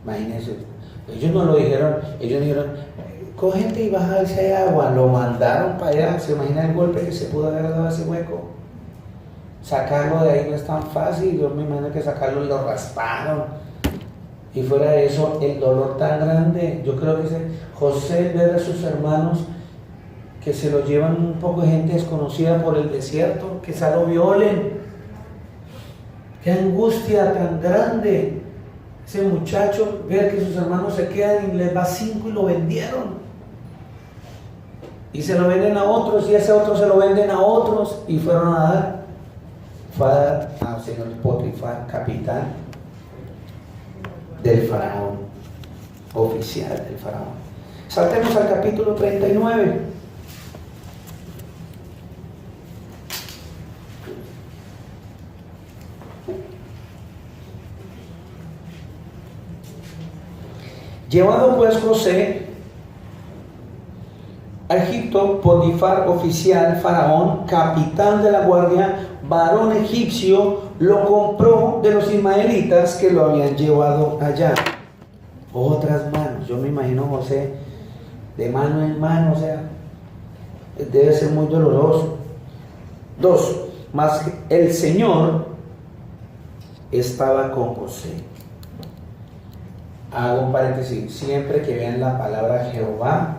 Imagínense, ellos no lo dijeron, ellos dijeron: cógete y baja a ver si hay agua. Lo mandaron para allá. ¿Se imagina el golpe que se pudo haber dado a ese hueco? Sacarlo de ahí no es tan fácil. Yo me imagino que sacarlo y lo rasparon. Y fuera de eso, el dolor tan grande. Yo creo que José, ver a sus hermanos que se lo llevan un poco de gente desconocida por el desierto, que se lo violen. Qué angustia tan grande. Ese muchacho, ver que sus hermanos se quedan y les va 5 y lo vendieron. Y se lo venden a otros, y ese otro se lo venden a otros, y fueron a dar. Fue a dar al señor Potifar, capitán del faraón, oficial del faraón. Saltemos al capítulo 39. Llevado pues José a Egipto, Potifar, oficial, faraón, capitán de la guardia, varón egipcio, lo compró de los ismaelitas que lo habían llevado allá. Otras manos. Yo me imagino José de mano en mano, o sea, debe ser muy doloroso. 2. Mas el Señor estaba con José. Hago un paréntesis. Siempre que vean la palabra Jehová,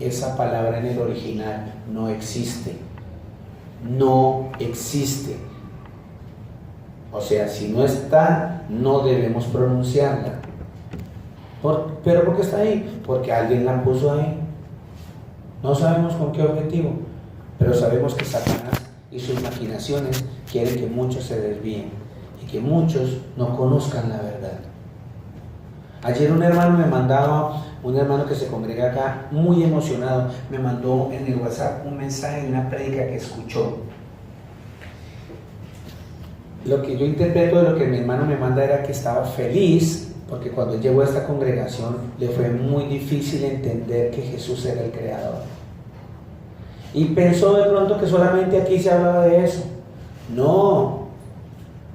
esa palabra en el original no existe. No existe. O sea, si no está, no debemos pronunciarla. ¿Pero por qué está ahí? Porque alguien la puso ahí. No sabemos con qué objetivo, pero sabemos que Satanás y sus maquinaciones quieren que muchos se desvíen y que muchos no conozcan la verdad. Ayer un hermano me mandaba, un hermano que se congrega acá, muy emocionado, me mandó en el WhatsApp un mensaje de una prédica que escuchó. Lo que yo interpreto de lo que mi hermano me manda era que estaba feliz porque cuando llegó a esta congregación le fue muy difícil entender que Jesús era el creador. Y pensó de pronto que solamente aquí se hablaba de eso. No,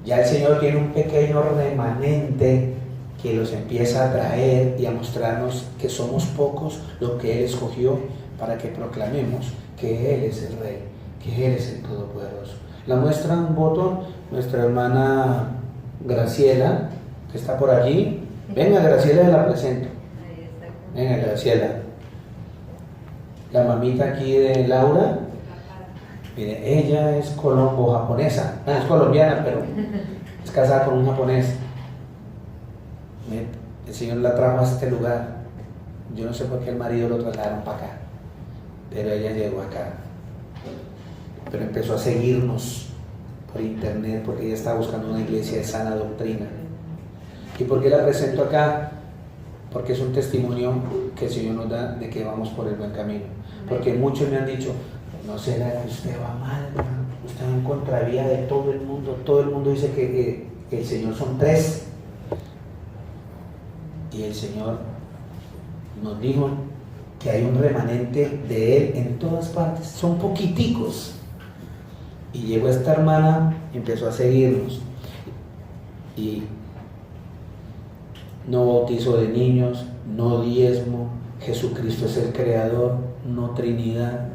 ya el Señor tiene un pequeño remanente que los empieza a traer y a mostrarnos que somos pocos los que Él escogió para que proclamemos que Él es el Rey, que Él es el Todopoderoso. La muestra un botón, nuestra hermana Graciela, que está por allí. Venga, Graciela, la presento. Venga, Graciela. La mamita aquí de Laura, mire, ella es colombo-japonesa. Es colombiana, pero es casada con un japonés. El Señor la trajo a este lugar. Yo no sé por qué el marido lo trasladaron para acá, pero ella llegó acá. Pero empezó a seguirnos por internet porque ella estaba buscando una iglesia de sana doctrina. ¿Y por qué la presento acá? porque es un testimonio que el Señor nos da de que vamos por el buen camino. Porque muchos me han dicho, no será que usted va mal, hermano, usted va en contravía de todo el mundo dice que el Señor son tres, y el Señor nos dijo que hay un remanente de Él en todas partes, son poquiticos. Y llegó esta hermana y empezó a seguirnos, y no bautizo de niños, no diezmo, Jesucristo es el creador, no Trinidad,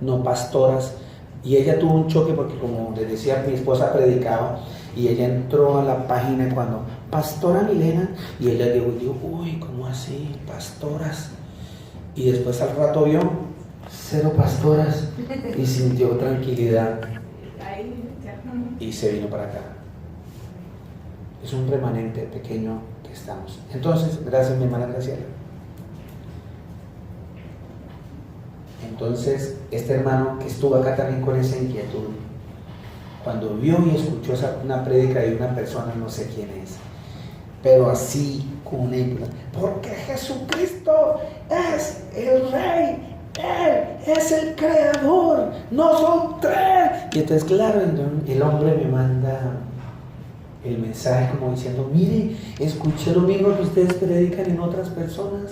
no pastoras. Y ella tuvo un choque porque, como les decía, mi esposa predicaba y ella entró a la página cuando Pastora Milena, y ella llegó y dijo, uy, ¿cómo así? Pastoras. Y después al rato vio 0 pastoras y sintió tranquilidad y se vino para acá. Es un remanente pequeño que estamos. Entonces, gracias mi hermana Graciela. Entonces, este hermano que estuvo acá también con esa inquietud, cuando vio y escuchó una prédica de una persona, no sé quién es, pero así con una ímpula, porque Jesucristo es el Rey, Él es el Creador, no son 3. Y entonces, claro, el hombre me manda el mensaje como diciendo, mire, escuché lo mismo que ustedes predican en otras personas,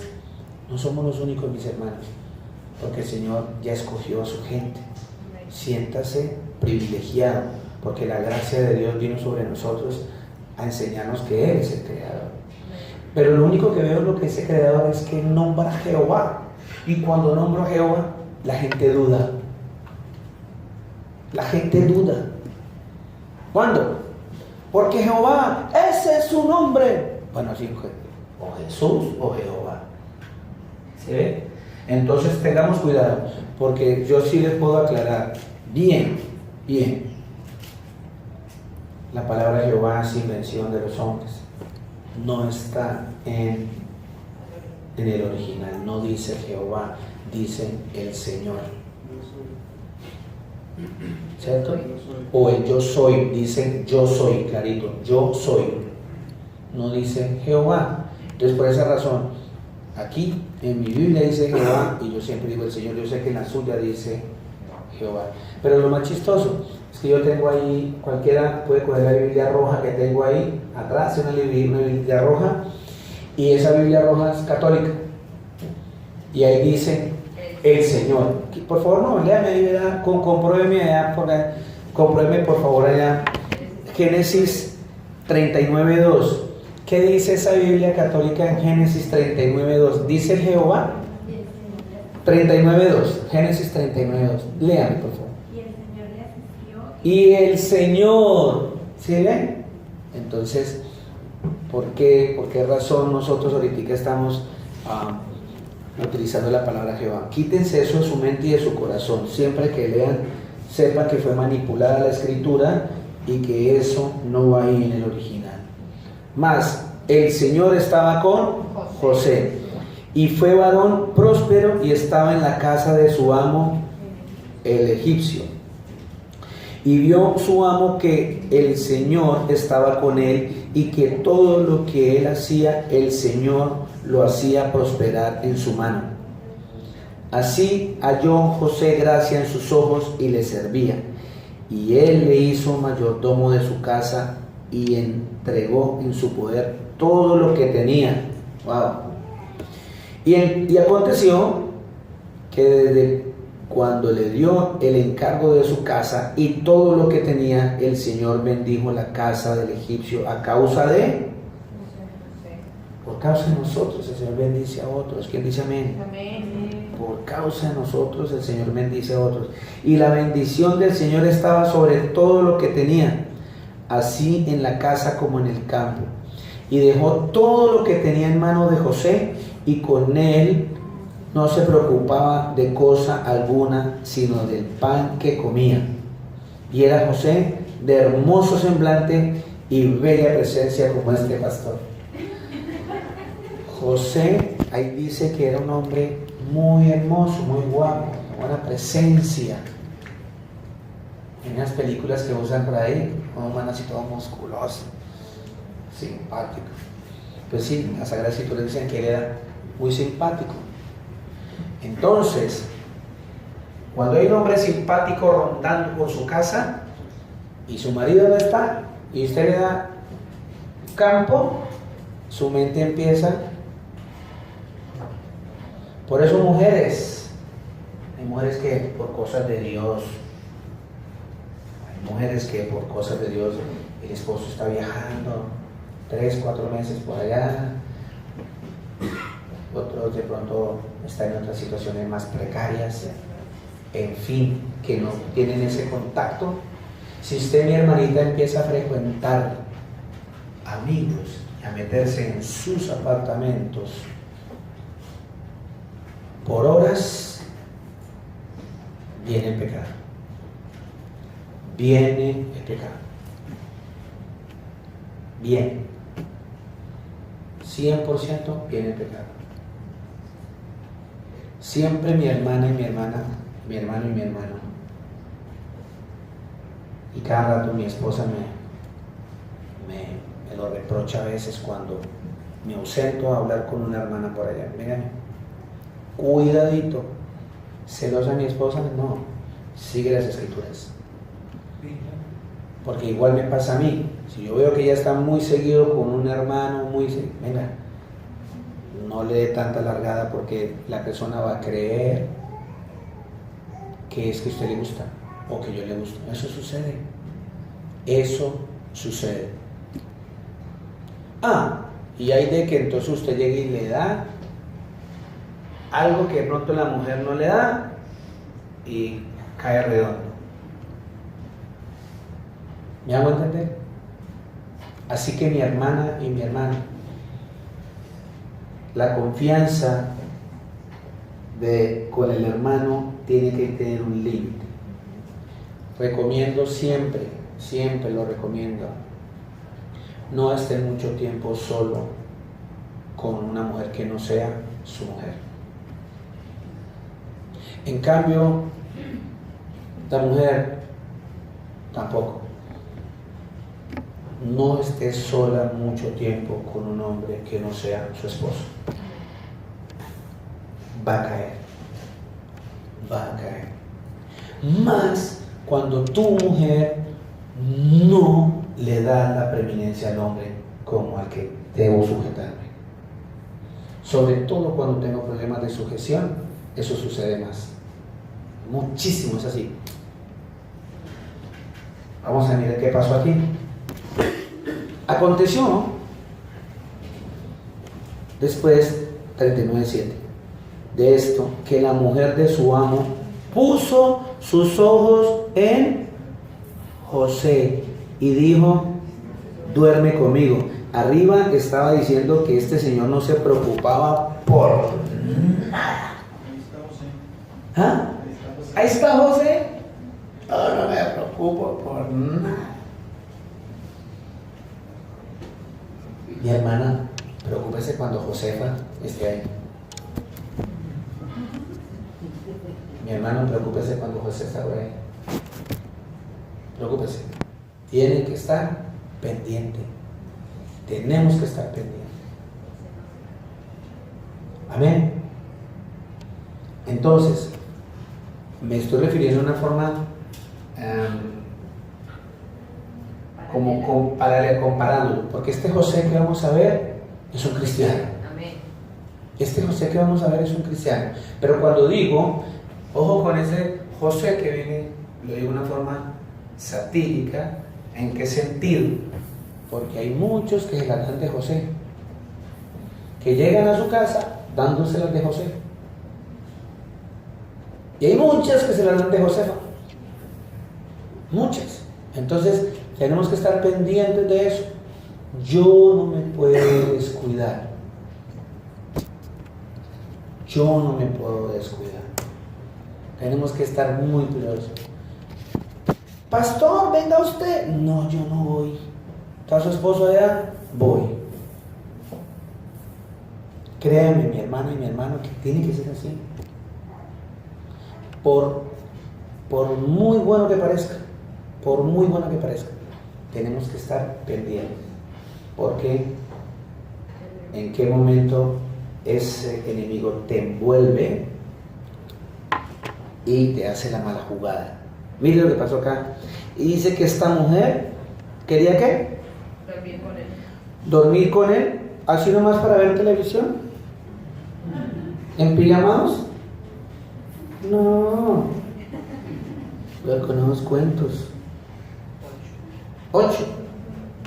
no somos los únicos, mis hermanos, porque el Señor ya escogió a su gente. Siéntase privilegiado, porque la gracia de Dios vino sobre nosotros a enseñarnos que Él es el Creador. Pero lo único que veo lo que ese Creador es que nombra a Jehová, y cuando nombra a Jehová, la gente duda. La gente duda. ¿Cuándo? Porque Jehová, ese es su nombre. Bueno, sí, o Jesús o Jehová. ¿Sí ve? Entonces tengamos cuidado, porque yo sí les puedo aclarar bien. La palabra Jehová es invención de los hombres, no está en el original, no dice Jehová, dice el Señor, ¿cierto? O el yo soy, dice yo soy, clarito, yo soy, no dice Jehová. Entonces, por esa razón, aquí en mi Biblia dice Jehová, y yo siempre digo el Señor. Yo sé que en la suya dice Jehová, pero lo más chistoso es que yo tengo ahí, cualquiera puede coger la Biblia roja que tengo ahí atrás, una Biblia roja, y esa Biblia roja es católica, y ahí dice el Señor. Por favor, no, léame ahí, ¿verdad? Compruébeme allá, compruébeme por favor allá, Génesis 39:2. ¿Qué dice esa Biblia católica en Génesis 39:2? ¿Dice Jehová? 39:2, Génesis 39:2. Léame, por favor. Y el Señor, ¿sí ven? Entonces, ¿por qué razón nosotros ahorita estamos utilizando la palabra Jehová? Quítense eso de su mente y de su corazón. Siempre que lean, sepan que fue manipulada la escritura y que eso no va ahí en el original. Mas el Señor estaba con José, y fue varón próspero y estaba en la casa de su amo el egipcio. Y vio su amo que el Señor estaba con él, y que todo lo que él hacía, el Señor lo hacía prosperar en su mano. Así halló José gracia en sus ojos y le servía. Y él le hizo mayordomo de su casa y entregó en su poder todo lo que tenía. Wow. Y aconteció que desde cuando le dio el encargo de su casa y todo lo que tenía, el Señor bendijo la casa del egipcio a causa de... Por causa de nosotros el Señor bendice a otros. ¿Quién dice amén? Amén. Por causa de nosotros el Señor bendice a otros. Y la bendición del Señor estaba sobre todo lo que tenía, así en la casa como en el campo. Y dejó todo lo que tenía en mano de José, y con él no se preocupaba de cosa alguna, sino del pan que comía. Y era José de hermoso semblante y bella presencia como este pastor. José, ahí dice que era un hombre muy hermoso, muy guapo, buena presencia. En unas películas que usan por ahí, un man así todo musculoso, simpático. Pues sí, las Sagradas Escrituras dicen que él era muy simpático. Entonces, cuando hay un hombre simpático rondando por su casa y su marido no está y usted le da campo, su mente empieza. Por eso hay mujeres que por cosas de Dios, el esposo está viajando 3, 4 meses por allá, otros de pronto están en otras situaciones más precarias, en fin, que no tienen ese contacto. Si usted, mi hermanita, empieza a frecuentar amigos y a meterse en sus apartamentos por horas, viene el pecado. Viene el pecado. Bien. 100% viene el pecado. Siempre mi hermana y mi hermana, mi hermano y mi hermano. Y cada rato mi esposa me lo reprocha a veces cuando me ausento a hablar con una hermana por allá. Miren, cuidadito, celosa mi esposa, no, sigue las Escrituras. Porque igual me pasa a mí, si yo veo que ella está muy seguido con un hermano, venga, no le dé tanta largada porque la persona va a creer que es que a usted le gusta o que yo le gusto. Eso sucede. Eso sucede. Y hay de que entonces usted llegue y le da algo que de pronto la mujer no le da y cae redondo. ¿Me hago entender? Así que mi hermana y mi hermano, la confianza con el hermano tiene que tener un límite. Recomiendo siempre lo recomiendo, no esté mucho tiempo solo con una mujer que no sea su mujer. En cambio, la mujer tampoco. No esté sola mucho tiempo con un hombre que no sea su esposo. Va a caer. Más cuando tu mujer no le da la preeminencia al hombre como al que debo sujetarme. Sobre todo cuando tengo problemas de sujeción, eso sucede más. Muchísimo es así. Vamos a mirar qué pasó aquí. Aconteció después, 39:7, de esto, que la mujer de su amo puso sus ojos en José y dijo: duerme conmigo. Arriba estaba diciendo que este señor no se preocupaba por nada. Ahí está José. No me preocupo por nada. Mi hermana, preocúpese cuando Josefa esté ahí. Mi hermano, preocúpese cuando José está por ahí. Preocúpese. Tiene que estar pendiente. Tenemos que estar pendientes. Amén. Entonces, me estoy refiriendo a una forma como comparándolo, porque este José que vamos a ver es un cristiano. Amén. Este José que vamos a ver es un cristiano. Pero cuando digo, ojo con ese José que viene, lo digo de una forma satírica. ¿En qué sentido? Porque hay muchos que se la dan de José, que llegan a su casa dándoselas de José. Y hay muchas que se las dan de Josefa. Muchas. Entonces, tenemos que estar pendientes de eso. Yo no me puedo descuidar. Tenemos que estar muy cuidadosos. Pastor, venga usted. No, yo no voy. ¿Está su esposo allá? Voy. Créanme, mi hermana y mi hermano, que tiene que ser así. Por muy bueno que parezca, tenemos que estar pendientes. ¿Por qué? en qué momento ese enemigo te envuelve y te hace la mala jugada. Mire lo que pasó acá. Y dice que esta mujer quería ¿qué? Dormir con él. Dormir con él, así nomás para ver televisión. ¿En pijamados? No. Yo con unos cuentos. 8.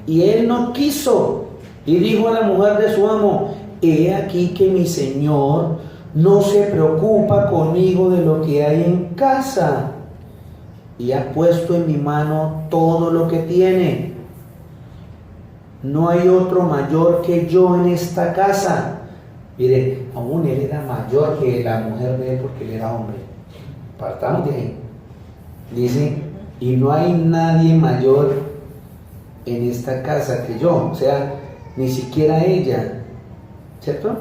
Y él no quiso. Y dijo a la mujer de su amo: he aquí que mi señor no se preocupa conmigo de lo que hay en casa, y ha puesto en mi mano todo lo que tiene. No hay otro mayor que yo en esta casa. Mire, aún él era mayor que la mujer de él porque él era hombre. Partamos de ahí. Dice, y no hay nadie mayor en esta casa que yo. O sea, ni siquiera ella. ¿Cierto?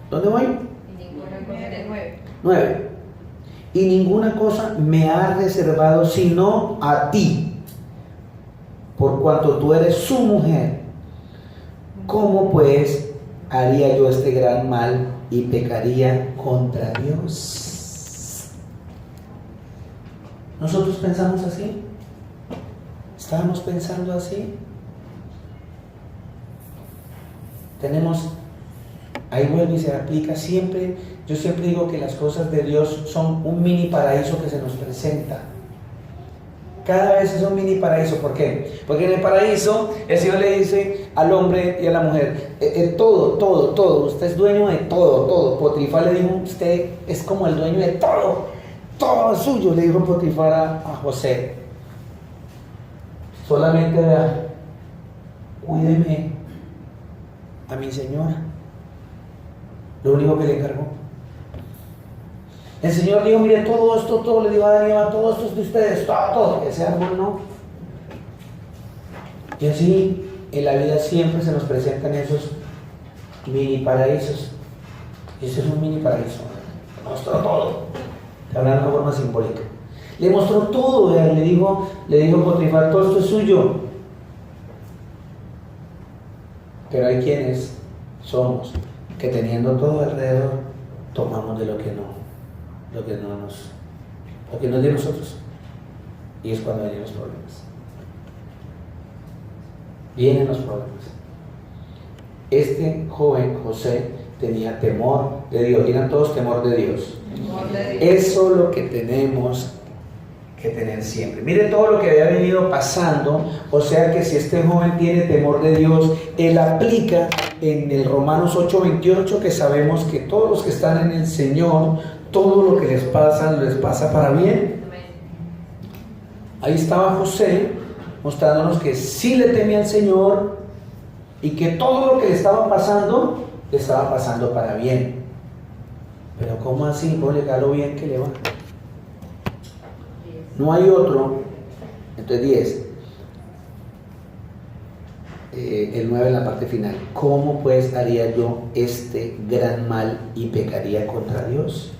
¿Dónde voy? Y ninguna cosa de 9. 9. Y ninguna cosa me ha reservado sino a ti, por cuanto tú eres su mujer. ¿Cómo pues haría yo este gran mal y pecaría contra Dios? ¿Nosotros pensamos así? ¿Estábamos pensando así? Tenemos, ahí vuelve y se aplica siempre. Yo siempre digo que las cosas de Dios son un mini paraíso que se nos presenta. Cada vez es un mini paraíso. ¿Por qué? Porque en el paraíso el Señor le dice al hombre y a la mujer, todo, usted es dueño de todo. Potifar le dijo, usted es como el dueño de todo es suyo, le dijo Potifar a José. Solamente vea, cuídeme a mi señora. Lo único que le encargó. El Señor dijo, mire, todo le digo a Daniel, todo esto es de ustedes, todo, ese árbol no. Y así en la vida siempre se nos presentan esos mini paraísos. Y ese es un mini paraíso. Le mostró todo, hablando de forma simbólica. Le mostró todo, le dijo Potifar, todo esto es suyo. Pero hay quienes somos que teniendo todo alrededor, tomamos de lo que no es de nosotros. Y es cuando vienen los problemas. Vienen los problemas. Este joven José tenía temor de Dios. Digan todos temor de Dios. Eso es lo que tenemos que tener siempre. Mire todo lo que había venido pasando. O sea que si este joven tiene temor de Dios, él aplica en el Romanos 8:28, que sabemos que todos los que están en el Señor, todo lo que les pasa para bien. Ahí estaba José mostrándonos que sí le temía al Señor y que todo lo que le estaba pasando para bien. Pero ¿cómo así? ¿Cómo le da lo bien que le va? No hay otro. Entonces 10. El 9 en la parte final. ¿Cómo pues haría yo este gran mal y pecaría contra Dios?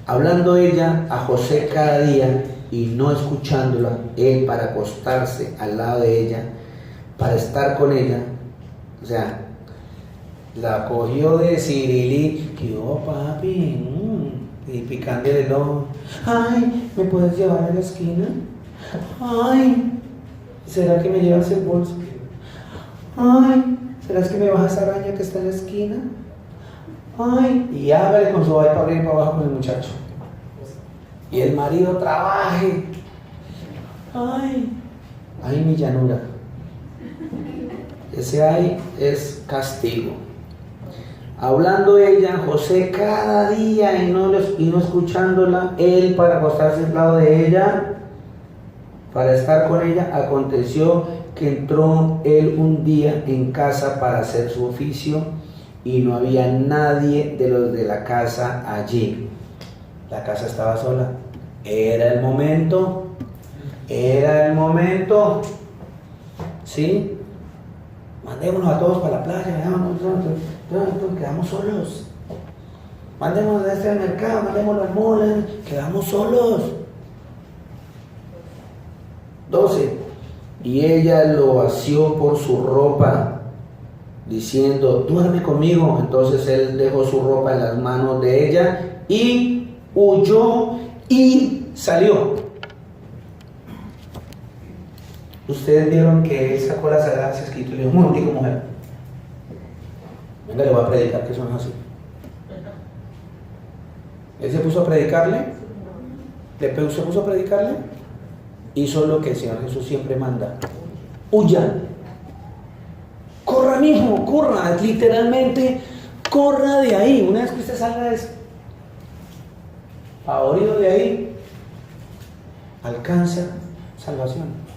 Hablando ella a José cada día y no escuchándola, él para acostarse al lado de ella, para estar con ella, o sea, la cogió de Cirilí, que papi, y picándole el ojo. Ay, ¿me puedes llevar a la esquina? Ay, ¿será que me llevas el bolso? Ay, ¿será que me bajas esa araña que está en la esquina? Ay, y hágale con su vaina para arriba y para abajo con el muchacho. Y el marido trabaje. Ay, mi llanura. Ese ay es castigo. Hablando ella, José cada día y no escuchándola, él para acostarse al lado de ella, para estar con ella, aconteció que entró él un día en casa para hacer su oficio y no había nadie de los de la casa allí. La casa estaba sola. Era el momento. ¿Sí? Mandémonos a todos para la playa, quedamos solos. Mandémonos a este mercado, mandémonos al mall, quedamos solos. 12. Y ella lo asió por su ropa. diciendo, duerme conmigo. Entonces él dejó su ropa en las manos de ella y huyó y salió. Ustedes vieron que él sacó las Sagradas Escrituras y le dijo, un momentico, mujer, venga, le voy a predicar que eso no es así. Él se puso a predicarle, se puso a predicarle, hizo lo que el Señor Jesús siempre manda: huya, corra, mijo, corra, literalmente corra de ahí. Una vez que usted salga favorido de ahí, alcanza salvación.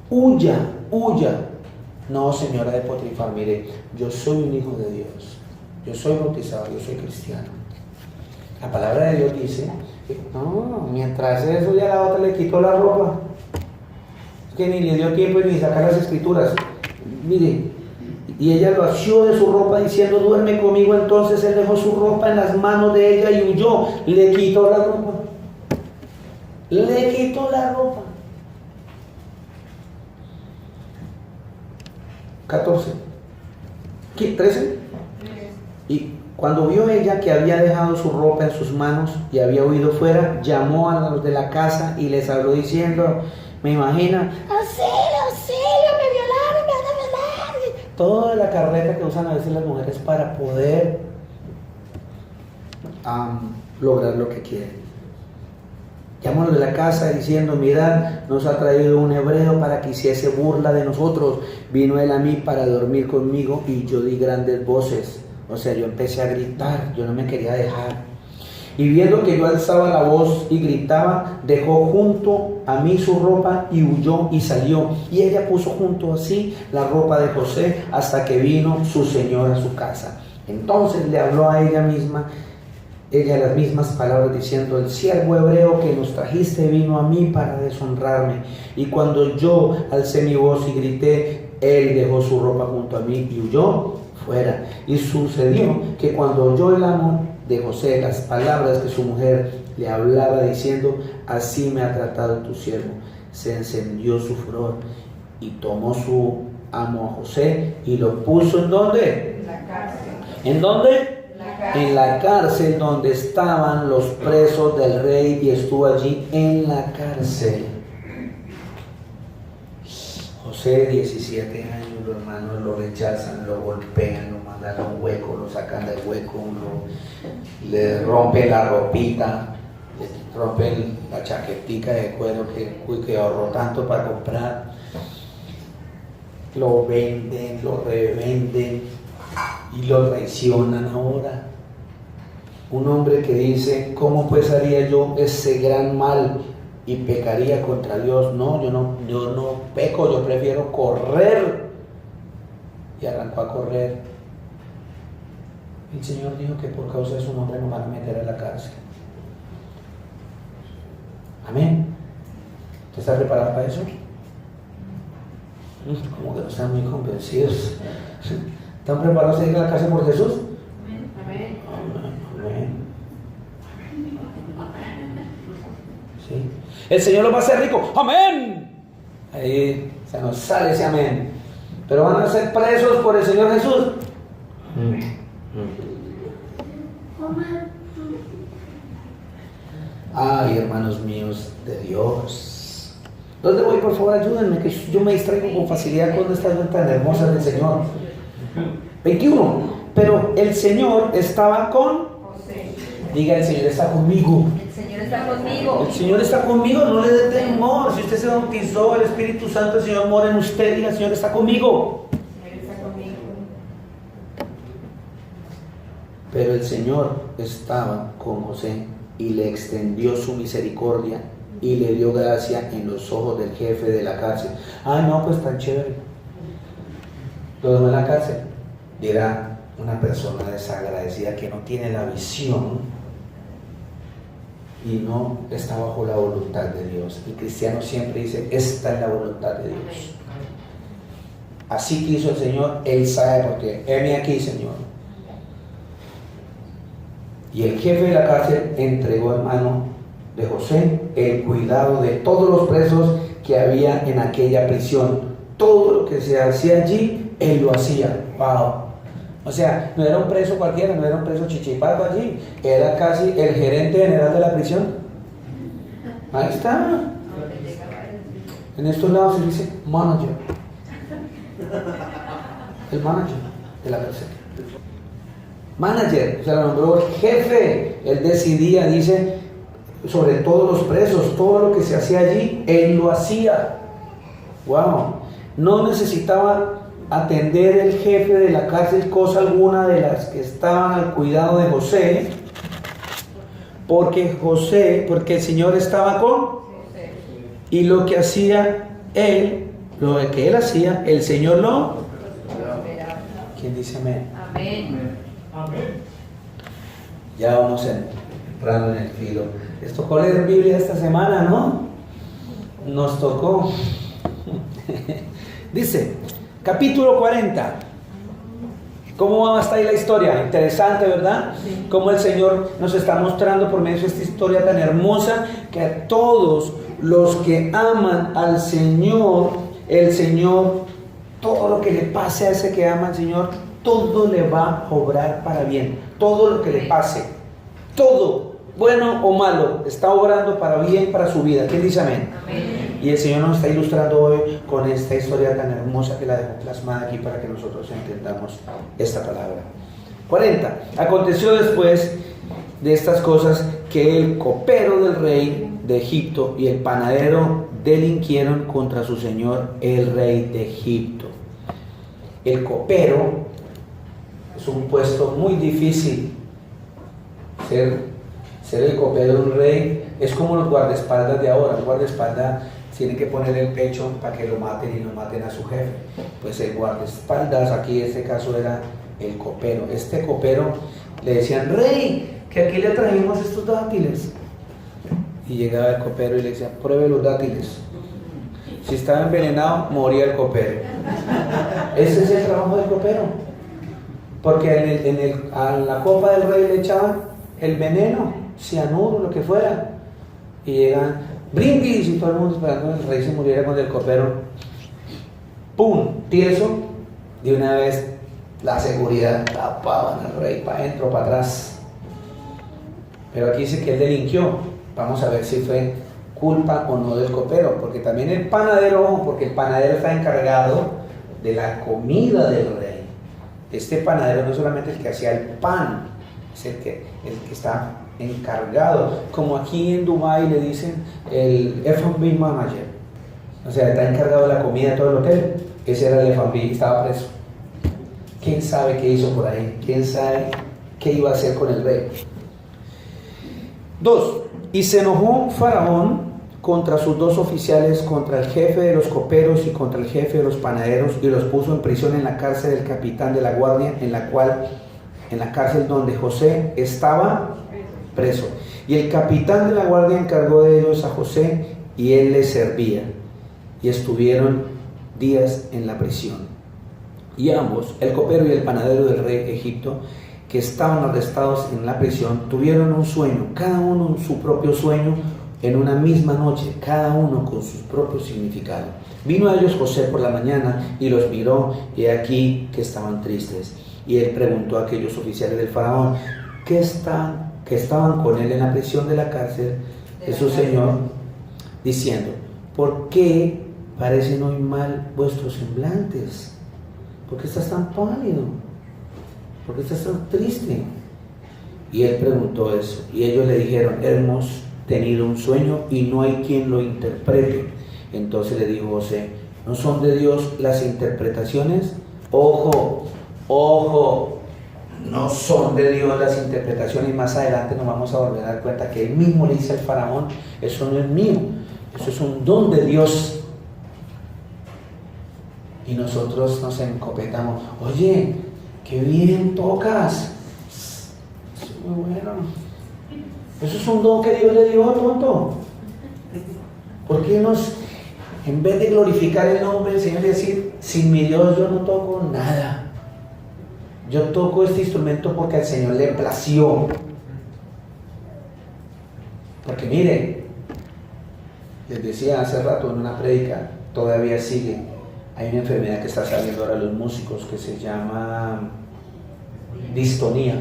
Huya, huya. No, señora de Potifar, mire, yo soy un hijo de Dios, yo soy bautizado, yo soy cristiano. La palabra de Dios dice, no, mientras eso ya la otra le quitó la ropa, es que ni le dio tiempo ni sacar las escrituras. Mire, y ella lo asió de su ropa diciendo, duerme conmigo. Entonces él dejó su ropa en las manos de ella y huyó. Le quitó la ropa. Le quitó la ropa. 14. ¿Qué? 13. Y cuando vio ella que había dejado su ropa en sus manos y había huido fuera, llamó a los de la casa y les habló diciendo, me imagino, auxilio, auxilio, me violaron, me van a violar. Toda la carreta que usan a veces las mujeres para poder lograr lo que quieren. Llamó a los de la casa diciendo, mirad, nos ha traído un hebreo para que hiciese burla de nosotros. Vino él a mí para dormir conmigo y yo di grandes voces. O sea, yo empecé a gritar, yo no me quería dejar. Y viendo que yo alzaba la voz y gritaba, dejó junto a mí su ropa y huyó y salió. Y ella puso junto a sí la ropa de José hasta que vino su señor a su casa. Entonces le habló a ella las mismas palabras diciendo, el siervo hebreo que nos trajiste vino a mí para deshonrarme. Y cuando yo alcé mi voz y grité, él dejó su ropa junto a mí y huyó fuera. Y sucedió que cuando oyó el amo de José las palabras que su mujer le hablaba diciendo, así me ha tratado tu siervo, se encendió su furor y tomó su amo a José y lo puso ¿en dónde? En la cárcel. ¿En dónde? En la cárcel donde estaban los presos del rey, y estuvo allí en la cárcel. José, 17 años, los hermanos lo rechazan, lo golpean, lo mandan a un hueco, lo sacan del hueco, le rompen la ropita, le rompen la chaquetica de cuero que ahorró tanto para comprar, lo venden, lo revenden y lo traicionan ahora. Un hombre que dice, ¿cómo pues haría yo ese gran mal y pecaría contra Dios? No, yo no peco, yo prefiero correr. Y arrancó a correr. El Señor dijo que por causa de su nombre nos van a meter a la cárcel. Amén. ¿Usted está preparado para eso? Como que no están muy convencidos. ¿Están preparados a ir a la cárcel por Jesús? Amén. Amén. ¿Sí? El Señor los va a hacer ricos. ¡Amén! Ahí se nos sale ese amén. Pero van a ser presos por el Señor Jesús. Ay, hermanos míos de Dios. ¿Dónde voy? Por favor, ayúdenme, que yo me distraigo con facilidad con estas notas tan hermosas del Señor. 21. Pero el Señor estaba con José. Diga, el Señor está conmigo. El Señor está conmigo. El Señor está conmigo, no le dé temor. Si usted se bautizó, el Espíritu Santo, el Señor mora en usted. Diga, el Señor está conmigo. El Señor está conmigo. Pero el Señor estaba con José y le extendió su misericordia y le dio gracia en los ojos del jefe de la cárcel. Ah, no, pues tan chévere. Lo dejó en la cárcel. Dirá una persona desagradecida que no tiene la visión y no está bajo la voluntad de Dios. El cristiano siempre dice, esta es la voluntad de Dios. Así quiso el Señor, Él sabe por qué. Heme aquí, Señor. Y el jefe de la cárcel entregó en mano de José el cuidado de todos los presos que había en aquella prisión. Todo lo que se hacía allí, él lo hacía. Wow. O sea, no era un preso cualquiera, no era un preso chichipato allí, era casi el gerente general de la prisión. Ahí está. En estos lados se dice manager. El manager de la cárcel. Manager, o sea, lo nombró el jefe. Él decidía, dice, sobre todos los presos, todo lo que se hacía allí, él lo hacía. Wow. No necesitaba atender el jefe de la cárcel cosa alguna de las que estaban al cuidado de José, porque el Señor estaba con, y lo que hacía él, lo que él hacía, el Señor lo. ¿Quién dice amén? Amén. Ya vamos entrando en el filo. Les tocó leer Biblia esta semana, ¿no? Nos tocó. Dice, capítulo 40. ¿Cómo va hasta ahí la historia? Interesante, ¿verdad? Sí. Cómo el Señor nos está mostrando por medio de esta historia tan hermosa que a todos los que aman al Señor, el Señor, todo lo que le pase a ese que ama al Señor, todo le va a obrar para bien. Todo lo que le pase, todo, bueno o malo, está obrando para bien para su vida. ¿Quién dice amén? Amén. Y el Señor nos está ilustrando hoy con esta historia tan hermosa que la dejó plasmada aquí para que nosotros entendamos esta palabra. 40. Aconteció después de estas cosas que el copero del rey de Egipto y el panadero delinquieron contra su señor el rey de Egipto. El copero es un puesto muy difícil. Ser el copero de un rey es como los guardaespaldas de ahora. El guardaespaldas tiene que poner el pecho para que lo maten y no maten a su jefe. Pues el guardaespaldas, aquí en este caso era el copero. Este copero le decían, rey, que aquí le trajimos estos dátiles. Y llegaba el copero y le decía, pruebe los dátiles. Si estaba envenenado, moría el copero. Ese es el trabajo del copero. Porque a la copa del rey le echaban el veneno, cianuro, lo que fuera. Y llegan, brindis, y todo el mundo esperando que el rey se muriera cuando el copero, ¡pum!, tieso. De una vez la seguridad tapaban al rey para adentro, para atrás. Pero aquí dice que él delinquió. Vamos a ver si fue culpa o no del copero, porque también el panadero, porque el panadero está encargado de la comida del rey. Este panadero no es solamente el que hacía el pan, es el que está encargado, como aquí en Dubái le dicen el F&B manager, o sea, está encargado de la comida de todo el hotel. Ese era el F&B, estaba preso. ¿Quién sabe qué hizo por ahí? ¿Quién sabe qué iba a hacer con el rey? 2. Y se enojó Faraón contra sus dos oficiales, contra el jefe de los coperos y contra el jefe de los panaderos, y los puso en prisión en la cárcel del capitán de la guardia, en la cárcel donde José estaba preso. Y el capitán de la guardia encargó de ellos a José, y él les servía. Y estuvieron días en la prisión. Y ambos, el copero y el panadero del rey de Egipto, que estaban arrestados en la prisión, tuvieron un sueño, cada uno su propio sueño, en una misma noche, cada uno con su propio significado. Vino a ellos José por la mañana y los miró, y aquí que estaban tristes. Y él preguntó a aquellos oficiales del faraón que estaban con él en la prisión de la cárcel de su señor, diciendo, ¿por qué parecen hoy mal vuestros semblantes? ¿Por qué estás tan pálido? ¿Por qué estás tan triste? Y él preguntó eso, y ellos le dijeron, hemos tenido un sueño y no hay quien lo interprete. Entonces le dijo José, ¿no son de Dios las interpretaciones? Ojo, no son de Dios las interpretaciones. Más adelante nos vamos a volver a dar cuenta que él mismo le dice al faraón, eso no es mío, eso es un don de Dios. Y nosotros nos encopetamos, oye, qué bien tocas, eso es muy bueno, eso es un don que Dios le dio, tonto. ¿Por qué en vez de glorificar el nombre del Señor y decir, sin mi Dios yo no toco nada? Yo toco este instrumento porque al Señor le plació. Porque mire, les decía hace rato en una prédica, todavía sigue. Hay una enfermedad que está saliendo ahora a los músicos que se llama distonía.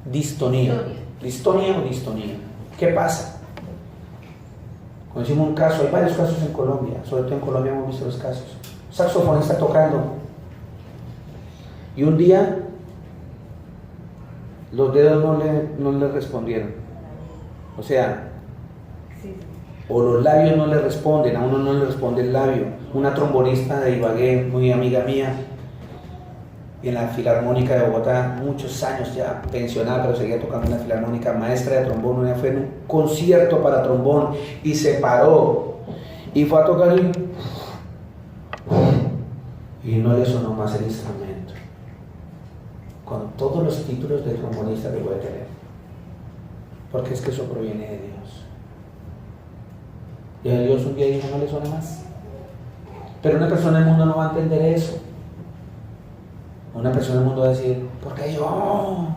Distonía. ¿Distonía o distonía? ¿Qué pasa? Conocimos un caso, hay varios casos en Colombia, sobre todo en Colombia hemos visto los casos. Un saxofonista tocando y un día los dedos no le respondieron. O sea, o los labios no le responden, a uno no le responde el labio. Una trombonista de Ibagué, muy amiga mía, en la Filarmónica de Bogotá, muchos años ya pensionada, pero seguía tocando en la Filarmónica, maestra de trombón, una fue en un concierto para trombón y se paró y fue a tocar y no le sonó más el instrumento, con todos los títulos de trombonista que puede tener, porque es que eso proviene de Dios. Y a Dios un día dijo, no le suena más. Pero una persona del mundo no va a entender eso. Una persona del mundo va a decir, ¿por qué yo?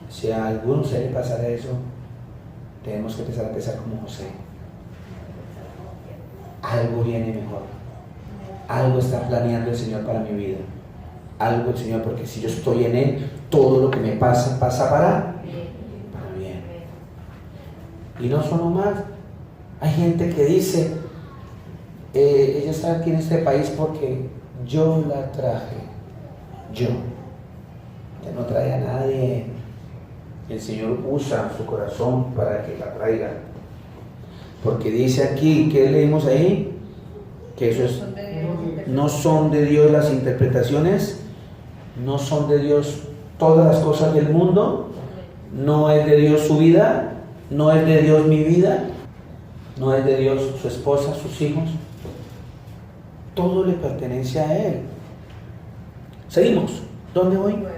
Si a alguno se le pasara eso, tenemos que empezar a pensar como José. Algo viene mejor. Algo está planeando el Señor para mi vida. Algo el Señor, porque si yo estoy en Él, todo lo que me pasa, pasa para bien. Y no solo más. Hay gente que dice, ella está aquí en este país porque yo la traje. Yo. Ella no trae a nadie. El Señor usa su corazón para que la traiga. Porque dice aquí, ¿qué leímos ahí? Que eso es, no son de Dios las interpretaciones, no son de Dios todas las cosas del mundo, no es de Dios su vida, no es de Dios mi vida, no es de Dios su esposa, sus hijos. Todo le pertenece a Él. Seguimos. ¿Dónde voy? 9.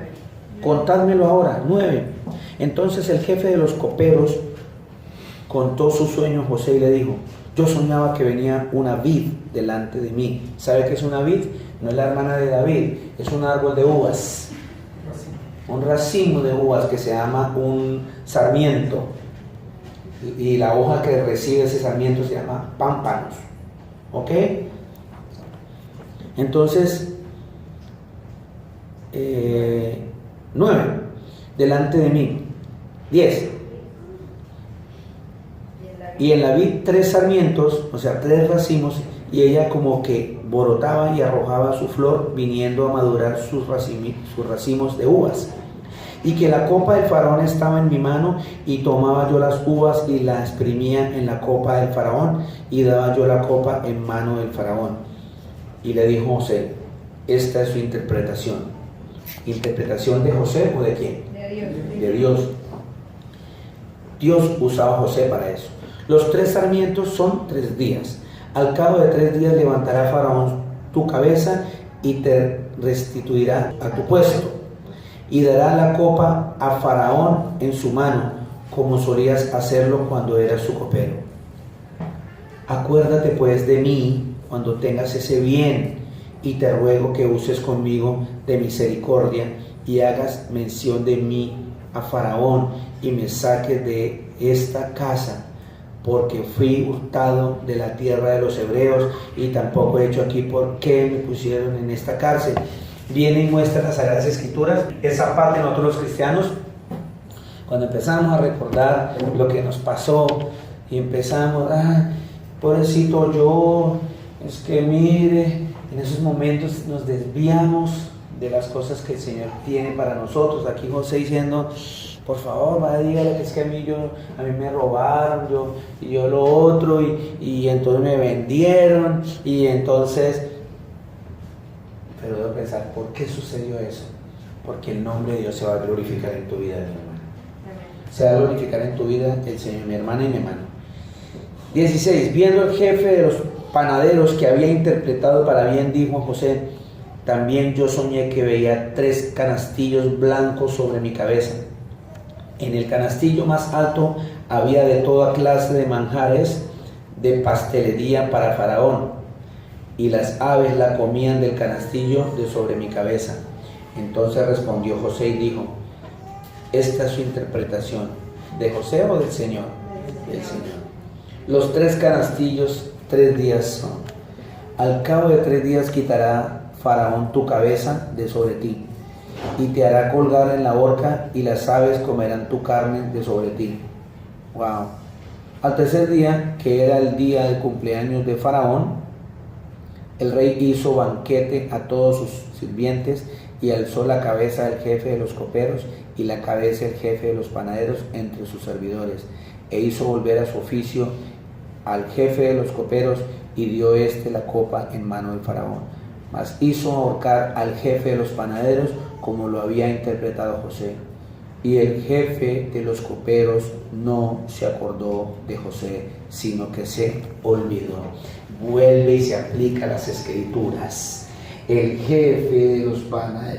Contádmelo ahora. 9. Entonces el jefe de los coperos contó su sueño a José y le dijo, yo soñaba que venía una vid delante de mí. ¿Sabe qué es una vid? No es la hermana de David, es un árbol de uvas. Un racimo de uvas que se llama un sarmiento. Y la hoja que recibe ese sarmiento se llama pámpanos. ¿Ok? Entonces, 9, delante de mí. 10. Y en la vid 3 sarmientos, o sea, 3 racimos, y ella como que borotaba y arrojaba su flor, viniendo a madurar sus racimos de uvas. Y que la copa del faraón estaba en mi mano, y tomaba yo las uvas y las exprimía en la copa del faraón, y daba yo la copa en mano del faraón. Y le dijo José, esta es su interpretación. ¿Interpretación de José o de quién? De Dios. De Dios. Dios usaba a José para eso. Los 3 sarmientos son 3 días. Al cabo de 3 días levantará Faraón tu cabeza y te restituirá a tu puesto. Y dará la copa a Faraón en su mano, como solías hacerlo cuando eras su copero. Acuérdate pues de mí cuando tengas ese bien, y te ruego que uses conmigo de misericordia y hagas mención de mí a Faraón y me saques de esta casa, porque fui hurtado de la tierra de los hebreos y tampoco he hecho aquí por qué me pusieron en esta cárcel. Viene y muestra las Sagradas Escrituras, esa parte de nosotros los cristianos, cuando empezamos a recordar lo que nos pasó y empezamos, pobrecito yo, es que mire, en esos momentos nos desviamos de las cosas que el Señor tiene para nosotros. Aquí José diciendo, por favor, dígale que es que a mí me robaron, yo lo otro, y entonces me vendieron, y entonces, pero debo pensar, ¿por qué sucedió eso? Porque el nombre de Dios se va a glorificar en tu vida, mi hermano. Se va a glorificar en tu vida el Señor, mi hermana y mi hermano. 16. Viendo el jefe de los panaderos que había interpretado para bien, dijo a José, también yo soñé que veía 3 canastillos blancos sobre mi cabeza. En el canastillo más alto había de toda clase de manjares de pastelería para Faraón, y las aves la comían del canastillo de sobre mi cabeza. Entonces respondió José y dijo, esta es su interpretación, ¿de José o del Señor? Del Señor. Los 3 canastillos 3 días son. Al cabo de 3 días quitará Faraón tu cabeza de sobre ti, y te hará colgar en la horca, y las aves comerán tu carne de sobre ti. Wow. Al tercer día, que era el día del cumpleaños de Faraón, el rey hizo banquete a todos sus sirvientes, y alzó la cabeza del jefe de los coperos y la cabeza del jefe de los panaderos entre sus servidores, e hizo volver a su oficio al jefe de los coperos, y dio la copa en mano del Faraón. Mas hizo ahorcar al jefe de los panaderos, como lo había interpretado José. Y el jefe de los coperos no se acordó de José, sino que se olvidó. Vuelve y se aplica las escrituras. El jefe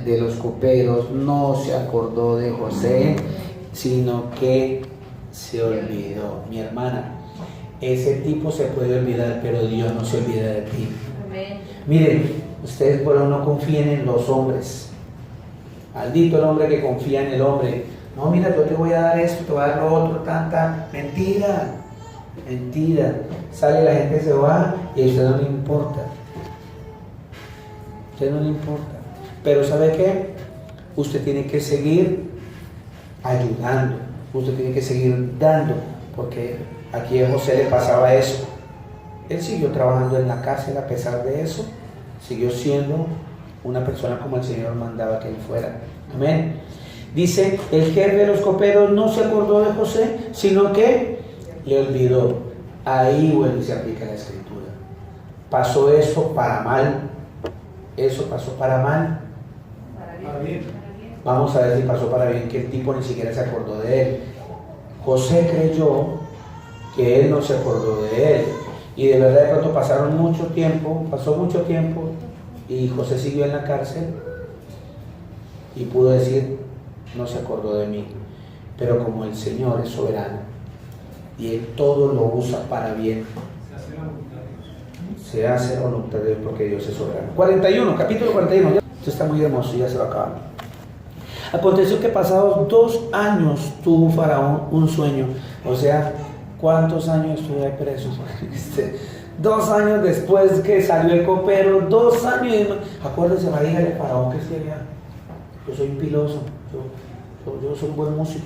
de los coperos no se acordó de José, sino que se olvidó. Mi hermana, ese tipo se puede olvidar, pero Dios no se olvida de ti. Amén. Miren, ustedes por ahora no confíen en los hombres. Maldito el hombre que confía en el hombre. No, mira, yo te voy a dar esto, te voy a dar lo otro, tanta. Mentira, mentira. Sale la gente, se va y a usted no le importa. A usted no le importa. Pero ¿sabe qué? Usted tiene que seguir ayudando. Usted tiene que seguir dando. Porque aquí a José le pasaba eso. Él siguió trabajando en la cárcel a pesar de eso. Siguió siendo una persona como el Señor mandaba que él fuera. Amén. Dice, el jefe de los coperos no se acordó de José, sino que le olvidó. Ahí vuelve y se aplica la escritura. Pasó eso para mal. Eso pasó para mal. Para bien. Vamos a ver si pasó para bien, que el tipo ni siquiera se acordó de él. José creyó que él no se acordó de él. Y de verdad de pronto pasó mucho tiempo, y José siguió en la cárcel y pudo decir, no se acordó de mí. Pero como el Señor es soberano y Él todo lo usa para bien, se hace la voluntad de Dios porque Dios es soberano. 41, capítulo 41. Esto está muy hermoso y ya se va a acabar. Aconteció que pasados 2 años tuvo Faraón un sueño. O sea, ¿cuántos años estuve ahí preso? 2 años después que salió el copero, 2 años. Acuérdese, María, dígale Faraón que esté allá. Yo soy un piloso, yo soy un buen músico.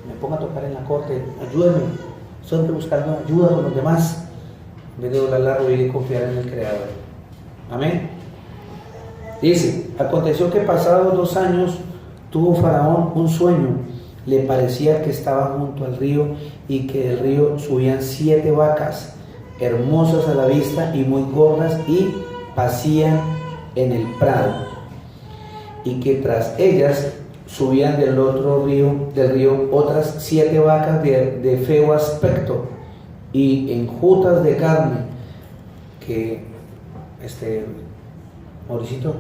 Me pongo a tocar en la corte, ayúdame. Siempre buscando ayuda con los demás, en vez de doblar la rodilla y confiar en el Creador. Amén. Dice, aconteció que pasados 2 años tuvo Faraón un sueño. Le parecía que estaba junto al río y que del río subían 7 vacas, hermosas a la vista y muy gordas, y pacían en el prado, y que tras ellas subían del río otras 7 vacas de feo aspecto y enjutas de carne, que Mauricito,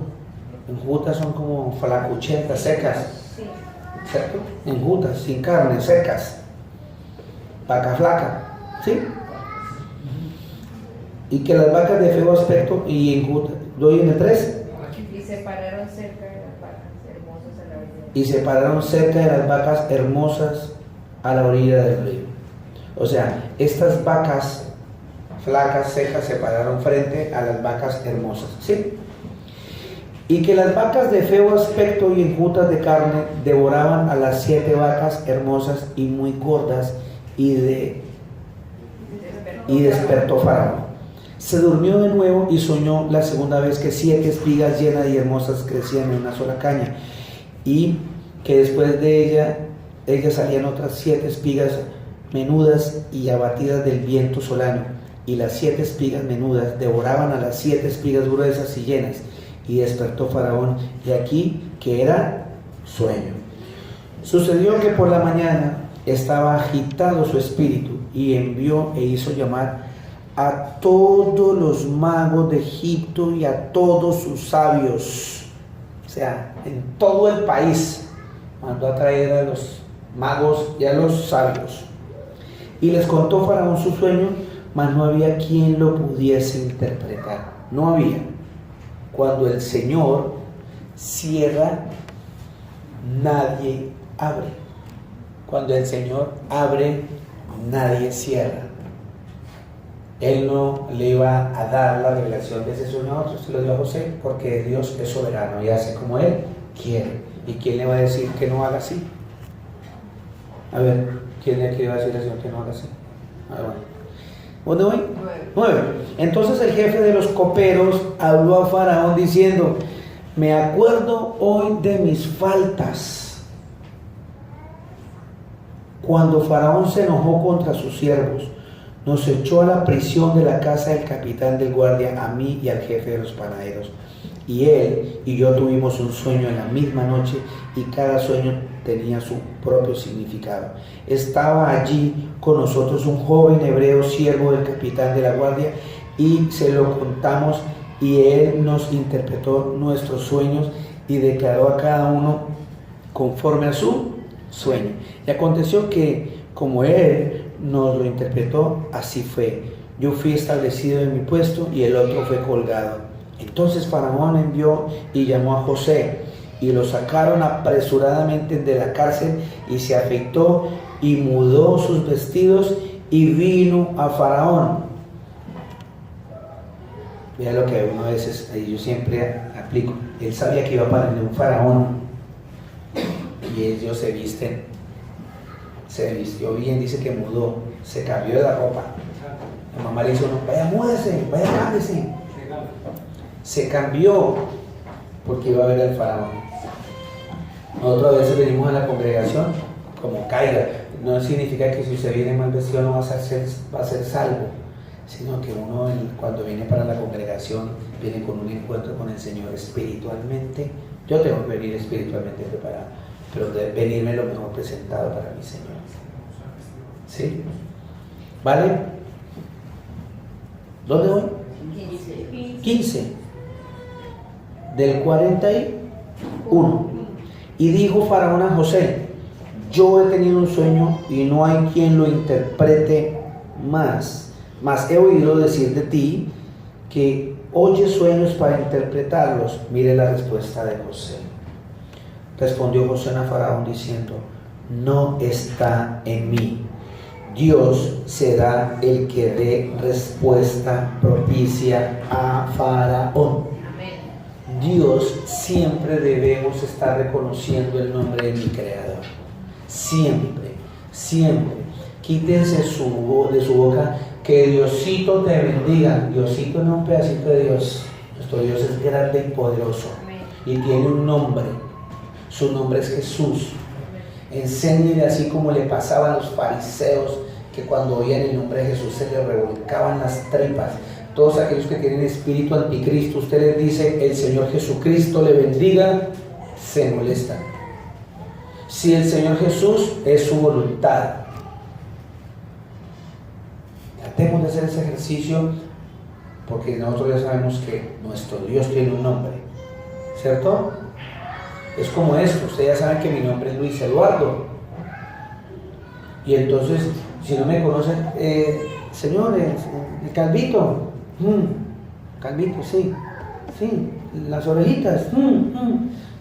enjutas son como flacuchetas, secas, ¿cierto? Enjutas, sin carne, secas, vaca flaca, ¿sí? Y que las vacas de feo aspecto y enjutas, ¿doy en el 3? Y separaron cerca de las vacas hermosas a la orilla. Y separaron cerca de las vacas hermosas a la orilla del río. O sea, estas vacas flacas, secas, se pararon frente a las vacas hermosas, ¿sí? Y que las vacas de feo aspecto y enjutas de carne devoraban a las 7 vacas hermosas y muy gordas, y despertó Faraón. Se durmió de nuevo y soñó la segunda vez que 7 espigas llenas y hermosas crecían en una sola caña, y que después de ellas salían otras 7 espigas menudas y abatidas del viento solano, y las 7 espigas menudas devoraban a las 7 espigas gruesas y llenas. Y despertó Faraón, y aquí que era sueño. Sucedió que por la mañana estaba agitado su espíritu, y envió e hizo llamar a todos los magos de Egipto y a todos sus sabios. O sea, en todo el país mandó a traer a los magos y a los sabios. Y les contó Faraón su sueño, mas no había quien lo pudiese interpretar. No había. Cuando el Señor cierra, nadie abre. Cuando el Señor abre, nadie cierra. Él no le iba a dar la revelación de ese sueño a otros, se lo dio a José, porque Dios es soberano y hace como Él quiere. ¿Y quién le va a decir que no haga así? A ver, ¿quién le va a decir al Señor que no haga así? ¿Dónde voy? 9. Entonces el jefe de los coperos habló a Faraón diciendo: me acuerdo hoy de mis faltas, cuando Faraón se enojó contra sus siervos, nos echó a la prisión de la casa del capitán del guardia, a mí y al jefe de los panaderos. Y él y yo tuvimos un sueño en la misma noche, y cada sueño tenía su propio significado. Estaba allí con nosotros un joven hebreo, siervo del capitán de la guardia, y se lo contamos, y él nos interpretó nuestros sueños y declaró a cada uno conforme a su sueño. Y aconteció que, como él nos lo interpretó, así fue. Yo fui establecido en mi puesto y el otro fue colgado. Entonces Faraón envió y llamó a José, y lo sacaron apresuradamente de la cárcel, y se afeitó y mudó sus vestidos y vino a Faraón. Mira lo que uno a veces, yo siempre aplico. Él sabía que iba para un faraón, y ellos se vistió bien, dice que mudó, se cambió de la ropa. La mamá le dijo: no, vaya, múdese, vaya, cámbiese. Se cambió porque iba a ver al faraón. Nosotros a veces venimos a la congregación como caiga. No significa que si usted viene mal vestido no va a ser salvo, sino que uno, cuando viene para la congregación, viene con un encuentro con el Señor espiritualmente. Yo tengo que venir espiritualmente preparado, pero de venirme lo mejor presentado para mi Señor. ¿Sí? ¿Vale? ¿Dónde voy? 15. Del 41. Y dijo Faraón a José: yo he tenido un sueño y no hay quien lo interprete más. Mas he oído decir de ti que oyes sueños para interpretarlos. Mire la respuesta de José. Respondió José a Faraón diciendo: no está en mí. Dios será el que dé respuesta propicia a Faraón. Dios, siempre debemos estar reconociendo el nombre de mi Creador. Siempre, siempre. Quítense de su boca que Diosito te bendiga. Diosito no es un pedacito de Dios. Nuestro Dios es grande y poderoso. Y tiene un nombre. Su nombre es Jesús. Enséñele, así como le pasaba a los fariseos, que cuando oían el nombre de Jesús se les revolcaban las tripas. Todos aquellos que tienen espíritu anticristo, usted les dice: el Señor Jesucristo le bendiga, se molestan. Si el Señor Jesús es su voluntad, tratemos de hacer ese ejercicio, porque nosotros ya sabemos que nuestro Dios tiene un nombre, ¿cierto? Es como esto: ustedes ya saben que mi nombre es Luis Eduardo, y entonces, si no me conocen, señores, el Calvito, Calvito, sí, las orejitas,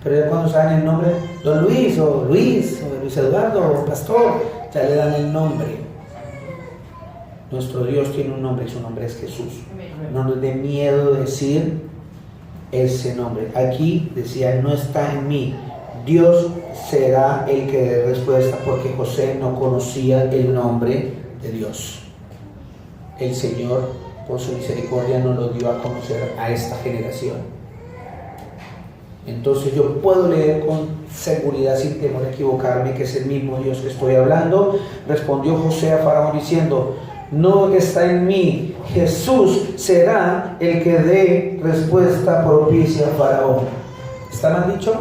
pero ya cuando saben el nombre, Don Luis, o Luis Eduardo, o Pastor, ya le dan el nombre. Nuestro Dios tiene un nombre, y su nombre es Jesús. No nos dé miedo decir ese nombre. Aquí decía: no está en mí. Dios será el que dé respuesta, porque José no conocía el nombre de Dios. El Señor, por su misericordia, nos lo dio a conocer a esta generación. Entonces yo puedo leer con seguridad, sin temor a equivocarme, que es el mismo Dios que estoy hablando. Respondió José a Faraón diciendo: no está en mí. Jesús será el que dé respuesta propicia a Faraón. ¿Está mal dicho?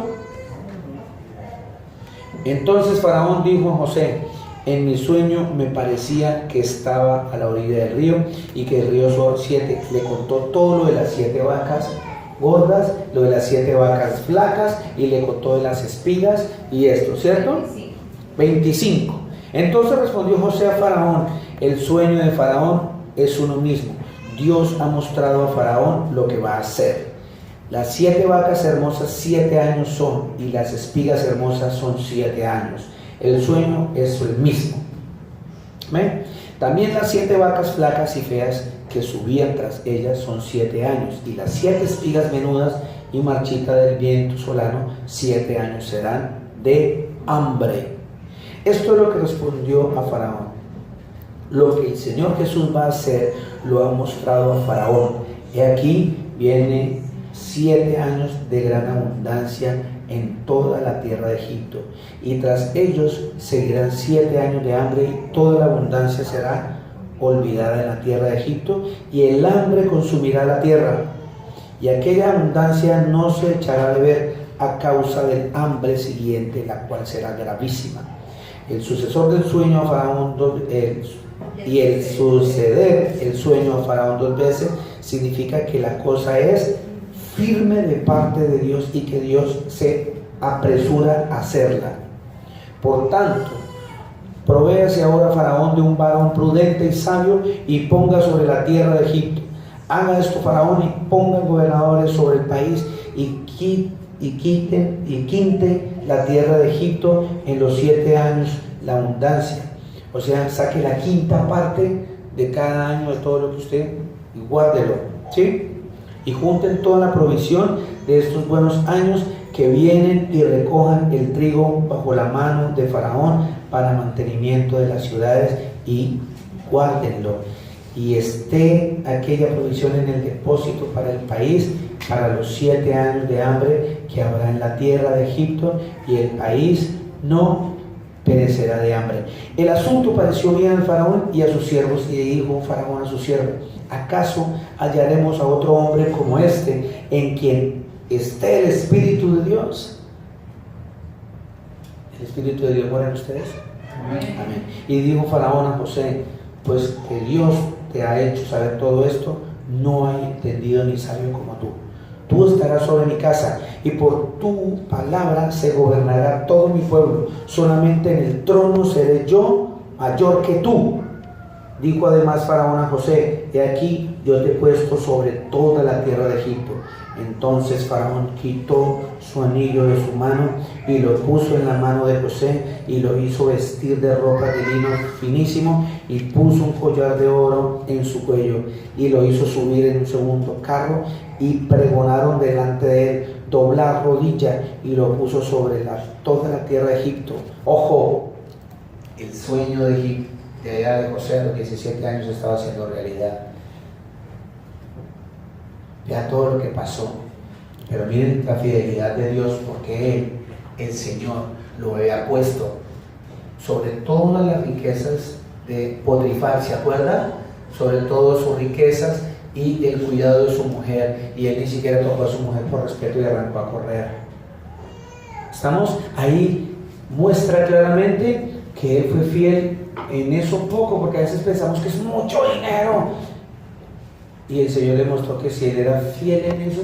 Entonces Faraón dijo a José: en mi sueño me parecía que estaba a la orilla del río, y que el río son 7. Le contó todo lo de las 7 vacas gordas, lo de las 7 vacas flacas, y le contó de las espigas y esto, ¿cierto? 25. Entonces respondió José a Faraón: el sueño de Faraón es uno mismo. Dios ha mostrado a Faraón lo que va a hacer. Las 7 vacas hermosas 7 años son, y las espigas hermosas son 7 años. El sueño es el mismo. ¿Ven? También las 7 vacas flacas y feas que subían tras ellas son 7 años, y las 7 espigas menudas y marchitas del viento solano, 7 años serán de hambre. Esto es lo que respondió a Faraón. Lo que el Señor Jesús va a hacer, lo ha mostrado a Faraón. He aquí viene 7 años de gran abundancia en toda la tierra de Egipto, y tras ellos seguirán 7 años de hambre, y toda la abundancia será olvidada en la tierra de Egipto, y el hambre consumirá la tierra, y aquella abundancia no se echará de ver a causa del hambre siguiente, la cual será gravísima. El sucesor del sueño a Faraón y el suceder el sueño a Faraón 2 veces significa que la cosa es firme de parte de Dios y que Dios se apresura a hacerla. Por tanto, provéase ahora Faraón de un varón prudente y sabio, y ponga sobre la tierra de Egipto. Haga esto Faraón, y ponga gobernadores sobre el país, y quinte la tierra de Egipto en los 7 años la abundancia. O sea, saque la quinta parte de cada año de todo lo que usted, y guárdelo, ¿sí? Y junten toda la provisión de estos buenos años que vienen, y recojan el trigo bajo la mano de Faraón para mantenimiento de las ciudades, y guárdenlo. Y esté aquella provisión en el depósito para el país, para los 7 años de hambre que habrá en la tierra de Egipto, y el país no perecerá de hambre. El asunto pareció bien al Faraón y a sus siervos, y dijo Faraón a sus siervos: ¿acaso hallaremos a otro hombre como este, en quien esté el Espíritu de Dios? ¿El Espíritu de Dios mora en ustedes? Amén. Y dijo Faraón a José: pues que Dios te ha hecho saber todo esto, no hay entendido ni sabio como tú. Tú estarás sobre mi casa, y por tu palabra se gobernará todo mi pueblo. Solamente en el trono seré yo mayor que tú. Dijo además Faraón a José: he aquí, yo te he puesto sobre toda la tierra de Egipto. Entonces Faraón quitó su anillo de su mano y lo puso en la mano de José, y lo hizo vestir de ropa de lino finísimo, y puso un collar de oro en su cuello, y lo hizo subir en un segundo carro, y pregonaron delante de él: doblar rodilla, y lo puso sobre toda la tierra de Egipto. Ojo, el sueño de Egipto, de allá de José, a los 17 años, estaba haciendo realidad. Vea todo lo que pasó, pero miren la fidelidad de Dios, porque Él, el Señor, lo había puesto sobre todas las riquezas de Potifar, ¿se acuerdan? Sobre todas sus riquezas y el cuidado de su mujer, y él ni siquiera tocó a su mujer por respeto y arrancó a correr. Estamos ahí, muestra claramente que él fue fiel en eso poco, porque a veces pensamos que es mucho dinero. Y el Señor le mostró que si él era fiel en eso,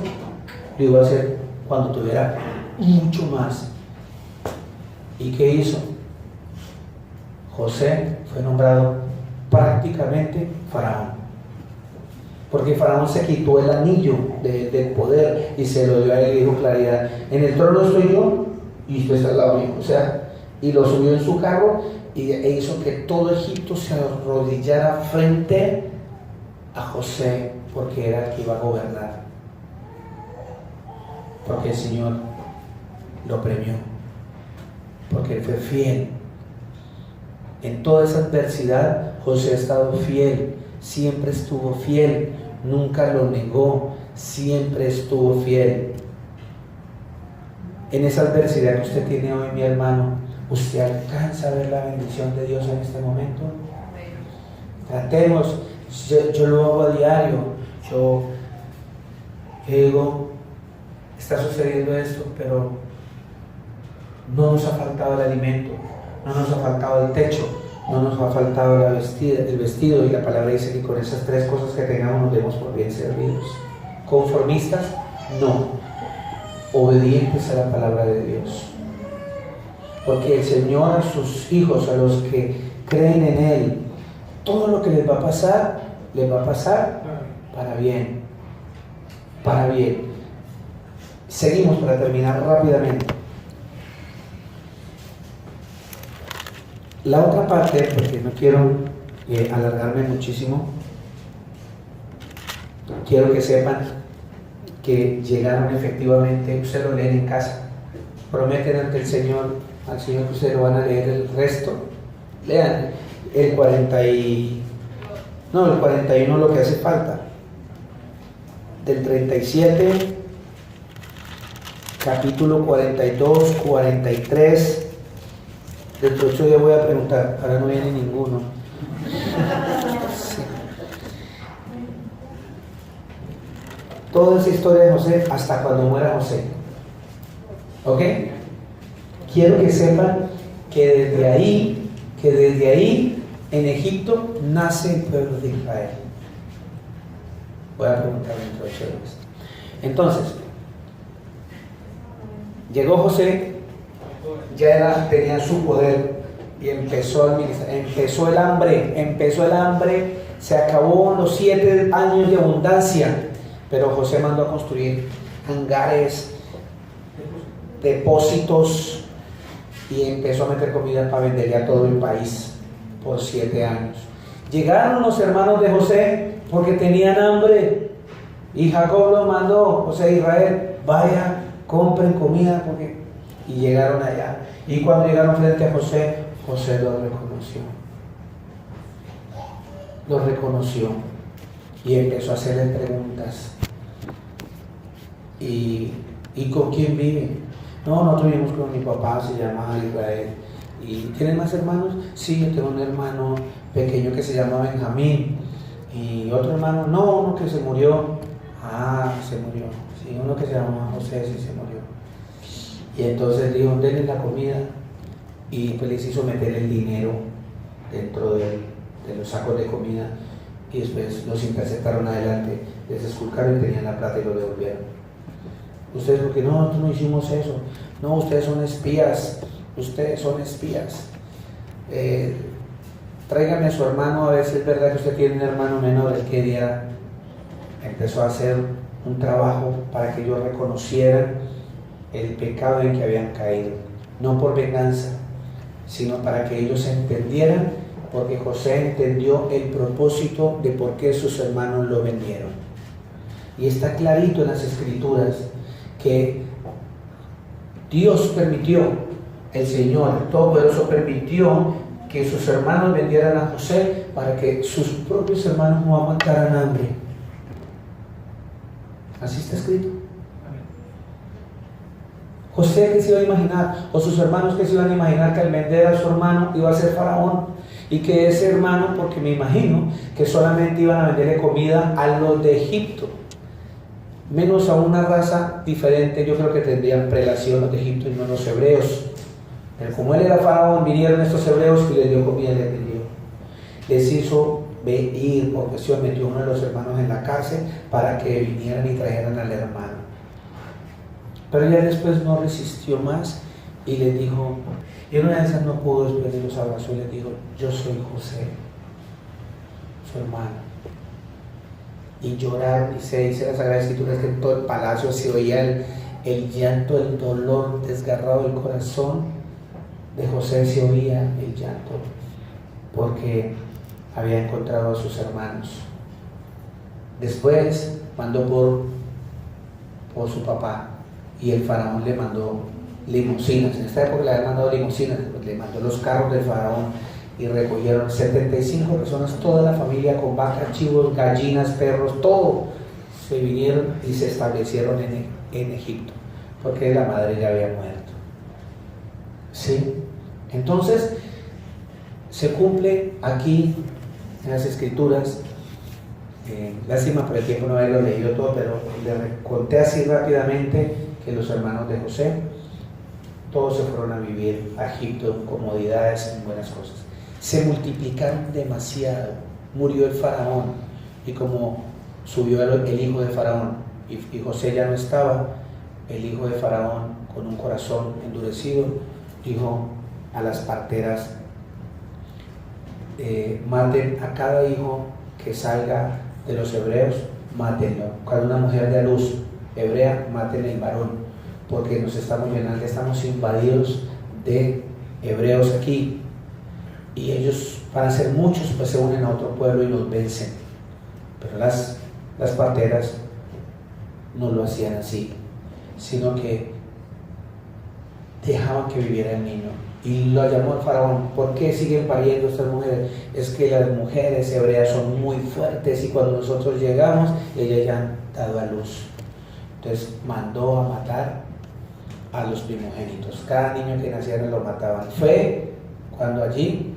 lo iba a hacer cuando tuviera mucho más. ¿Y qué hizo? José fue nombrado prácticamente Faraón, porque Faraón se quitó el anillo del poder y se lo dio a él, y dijo claridad: en el trono estoy yo y usted está al lado mío. O sea, y lo subió en su carro, e hizo que todo Egipto se arrodillara frente a José, porque era el que iba a gobernar, porque el Señor lo premió, porque él fue fiel. En toda esa adversidad José ha estado fiel, siempre estuvo fiel, nunca lo negó, siempre estuvo fiel. En esa adversidad que usted tiene hoy, mi hermano, ¿usted alcanza a ver la bendición de Dios en este momento? Tratemos. Yo lo hago a diario. Yo digo: está sucediendo esto, pero no nos ha faltado el alimento, no nos ha faltado el techo, no nos ha faltado el vestido, y la palabra dice que con esas 3 cosas que tengamos nos demos por bien servidos. Conformistas, no. Obedientes a la palabra de Dios, porque el Señor a sus hijos, a los que creen en Él, todo lo que les va a pasar para bien, para bien. Seguimos para terminar rápidamente. La otra parte, porque no quiero alargarme muchísimo, quiero que sepan que llegaron efectivamente, ustedes lo leen en casa, prometen ante el Señor, al Señor que ustedes lo van a leer el resto, lean el 41 lo que hace falta, del 37, capítulo 42, 43, dentro de 8 días voy a preguntar, ahora no viene ninguno. Sí. Toda esa historia de José hasta cuando muera José. ¿Ok? Quiero que sepan que desde ahí en Egipto nace el pueblo de Israel. Voy a preguntar dentro de 8 días. Entonces, llegó José, tenía su poder y empezó a administrar. Empezó el hambre, se acabó los 7 años de abundancia, pero José mandó a construir hangares, depósitos, y empezó a meter comida para venderle a todo el país por 7 años. Llegaron los hermanos de José porque tenían hambre, y Jacob lo mandó, José de Israel, vaya, compren comida, y llegaron allá. Y cuando llegaron frente a José, José los reconoció y empezó a hacerle preguntas. ¿Y con quién vive? No, nosotros vivimos con mi papá, se llama Israel. ¿Y tienen más hermanos? Sí, yo tengo un hermano pequeño que se llama Benjamín. ¿Y otro hermano? No, uno que se murió. Ah, se murió. Sí, uno que se llama José, sí se murió. Y entonces dijo, denle la comida. Y pues les hizo meter el dinero dentro de los sacos de comida. Y después los interceptaron adelante, les esculcaron y tenían la plata y lo devolvieron. Ustedes, porque no, nosotros no hicimos eso. No, ustedes son espías. Tráigame a su hermano a ver si es verdad que usted tiene un hermano menor. El que día empezó a hacer un trabajo para que ellos reconocieran el pecado en que habían caído, no por venganza, sino para que ellos entendieran, porque José entendió el propósito de por qué sus hermanos lo vendieron. Y está clarito en las Escrituras que Dios permitió, el Señor Todopoderoso permitió que sus hermanos vendieran a José para que sus propios hermanos no aguantaran hambre. Así está escrito. José, ¿qué se iba a imaginar? O sus hermanos, ¿qué se iban a imaginar? Que al vender a su hermano iba a ser faraón, y que ese hermano, porque me imagino que solamente iban a venderle comida a los de Egipto, menos a una raza diferente. Yo creo que tendrían prelación los de Egipto y no los hebreos. Pero como él era faraón, vinieron estos hebreos y les dio comida y les vendió. Les hizo ir por cuestión, metió uno de los hermanos en la cárcel para que vinieran y trajeran al hermano. Pero ya después no resistió más y le dijo, y una de esas no pudo, después de los abrazos y le dijo, yo soy José, su hermano. Y lloraron, y se dice en las Sagradas Escrituras que en todo el palacio se oía el llanto, el dolor desgarrado del corazón de José, se oía el llanto, porque había encontrado a sus hermanos. Después mandó por su papá, y el faraón le mandó limusinas. En esta época le habían mandado limusinas, le mandó los carros del faraón y recogieron 75 personas, toda la familia, con vacas, chivos, gallinas, perros, todo. Se vinieron y se establecieron en Egipto, porque la madre ya había muerto. ¿Sí? Entonces, se cumple aquí en las Escrituras. Lástima por el tiempo no haberlo leído todo, pero le conté así rápidamente que los hermanos de José todos se fueron a vivir a Egipto en comodidades, en buenas cosas. Se multiplicaron demasiado. Murió el faraón, y como subió el hijo de faraón y José ya no estaba, el hijo de faraón, con un corazón endurecido, dijo a las parteras, maten a cada hijo que salga de los hebreos, mátenlo. Cuando una mujer dé a luz hebrea, maten el varón, porque nos estamos llenando, estamos invadidos de hebreos aquí, y ellos, para ser muchos, pues se unen a otro pueblo y nos vencen. Pero las Las parteras no lo hacían así, sino que dejaban que viviera el niño. Y lo llamó el faraón. ¿Por qué siguen pariendo estas mujeres? Es que las mujeres hebreas son muy fuertes y cuando nosotros llegamos, ellas ya han dado a luz. Entonces mandó a matar a los primogénitos. Cada niño que naciera lo mataban. Fue cuando allí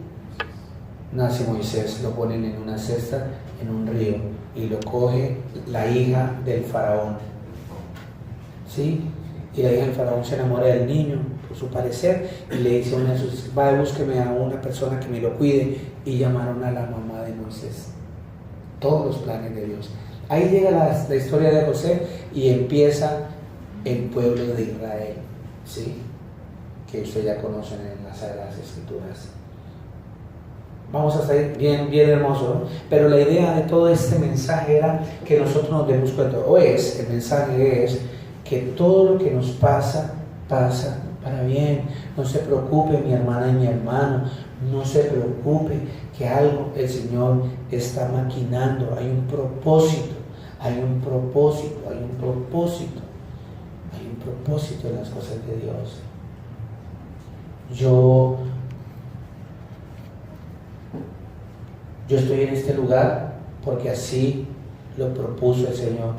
nace Moisés, lo ponen en una cesta, en un río, y lo coge la hija del faraón. ¿Sí? Y la hija del faraón se enamora del niño, por su parecer, y le dice a una de sus, va, búsqueme a una persona que me lo cuide, y llamaron a la mamá de Moisés. Todos los planes de Dios. Ahí llega la historia de José y empieza el pueblo de Israel, ¿sí? Que ustedes ya conocen en las Sagradas Escrituras. Vamos a estar bien hermoso, ¿no? Pero la idea de todo este mensaje era que nosotros nos demos cuenta, el mensaje es que todo lo que nos pasa, pasa para bien. No se preocupe, mi hermana y mi hermano, no se preocupe que algo el Señor está maquinando. Hay un propósito, hay un propósito, hay un propósito, hay un propósito en las cosas de Dios. Yo estoy en este lugar porque así lo propuso el Señor,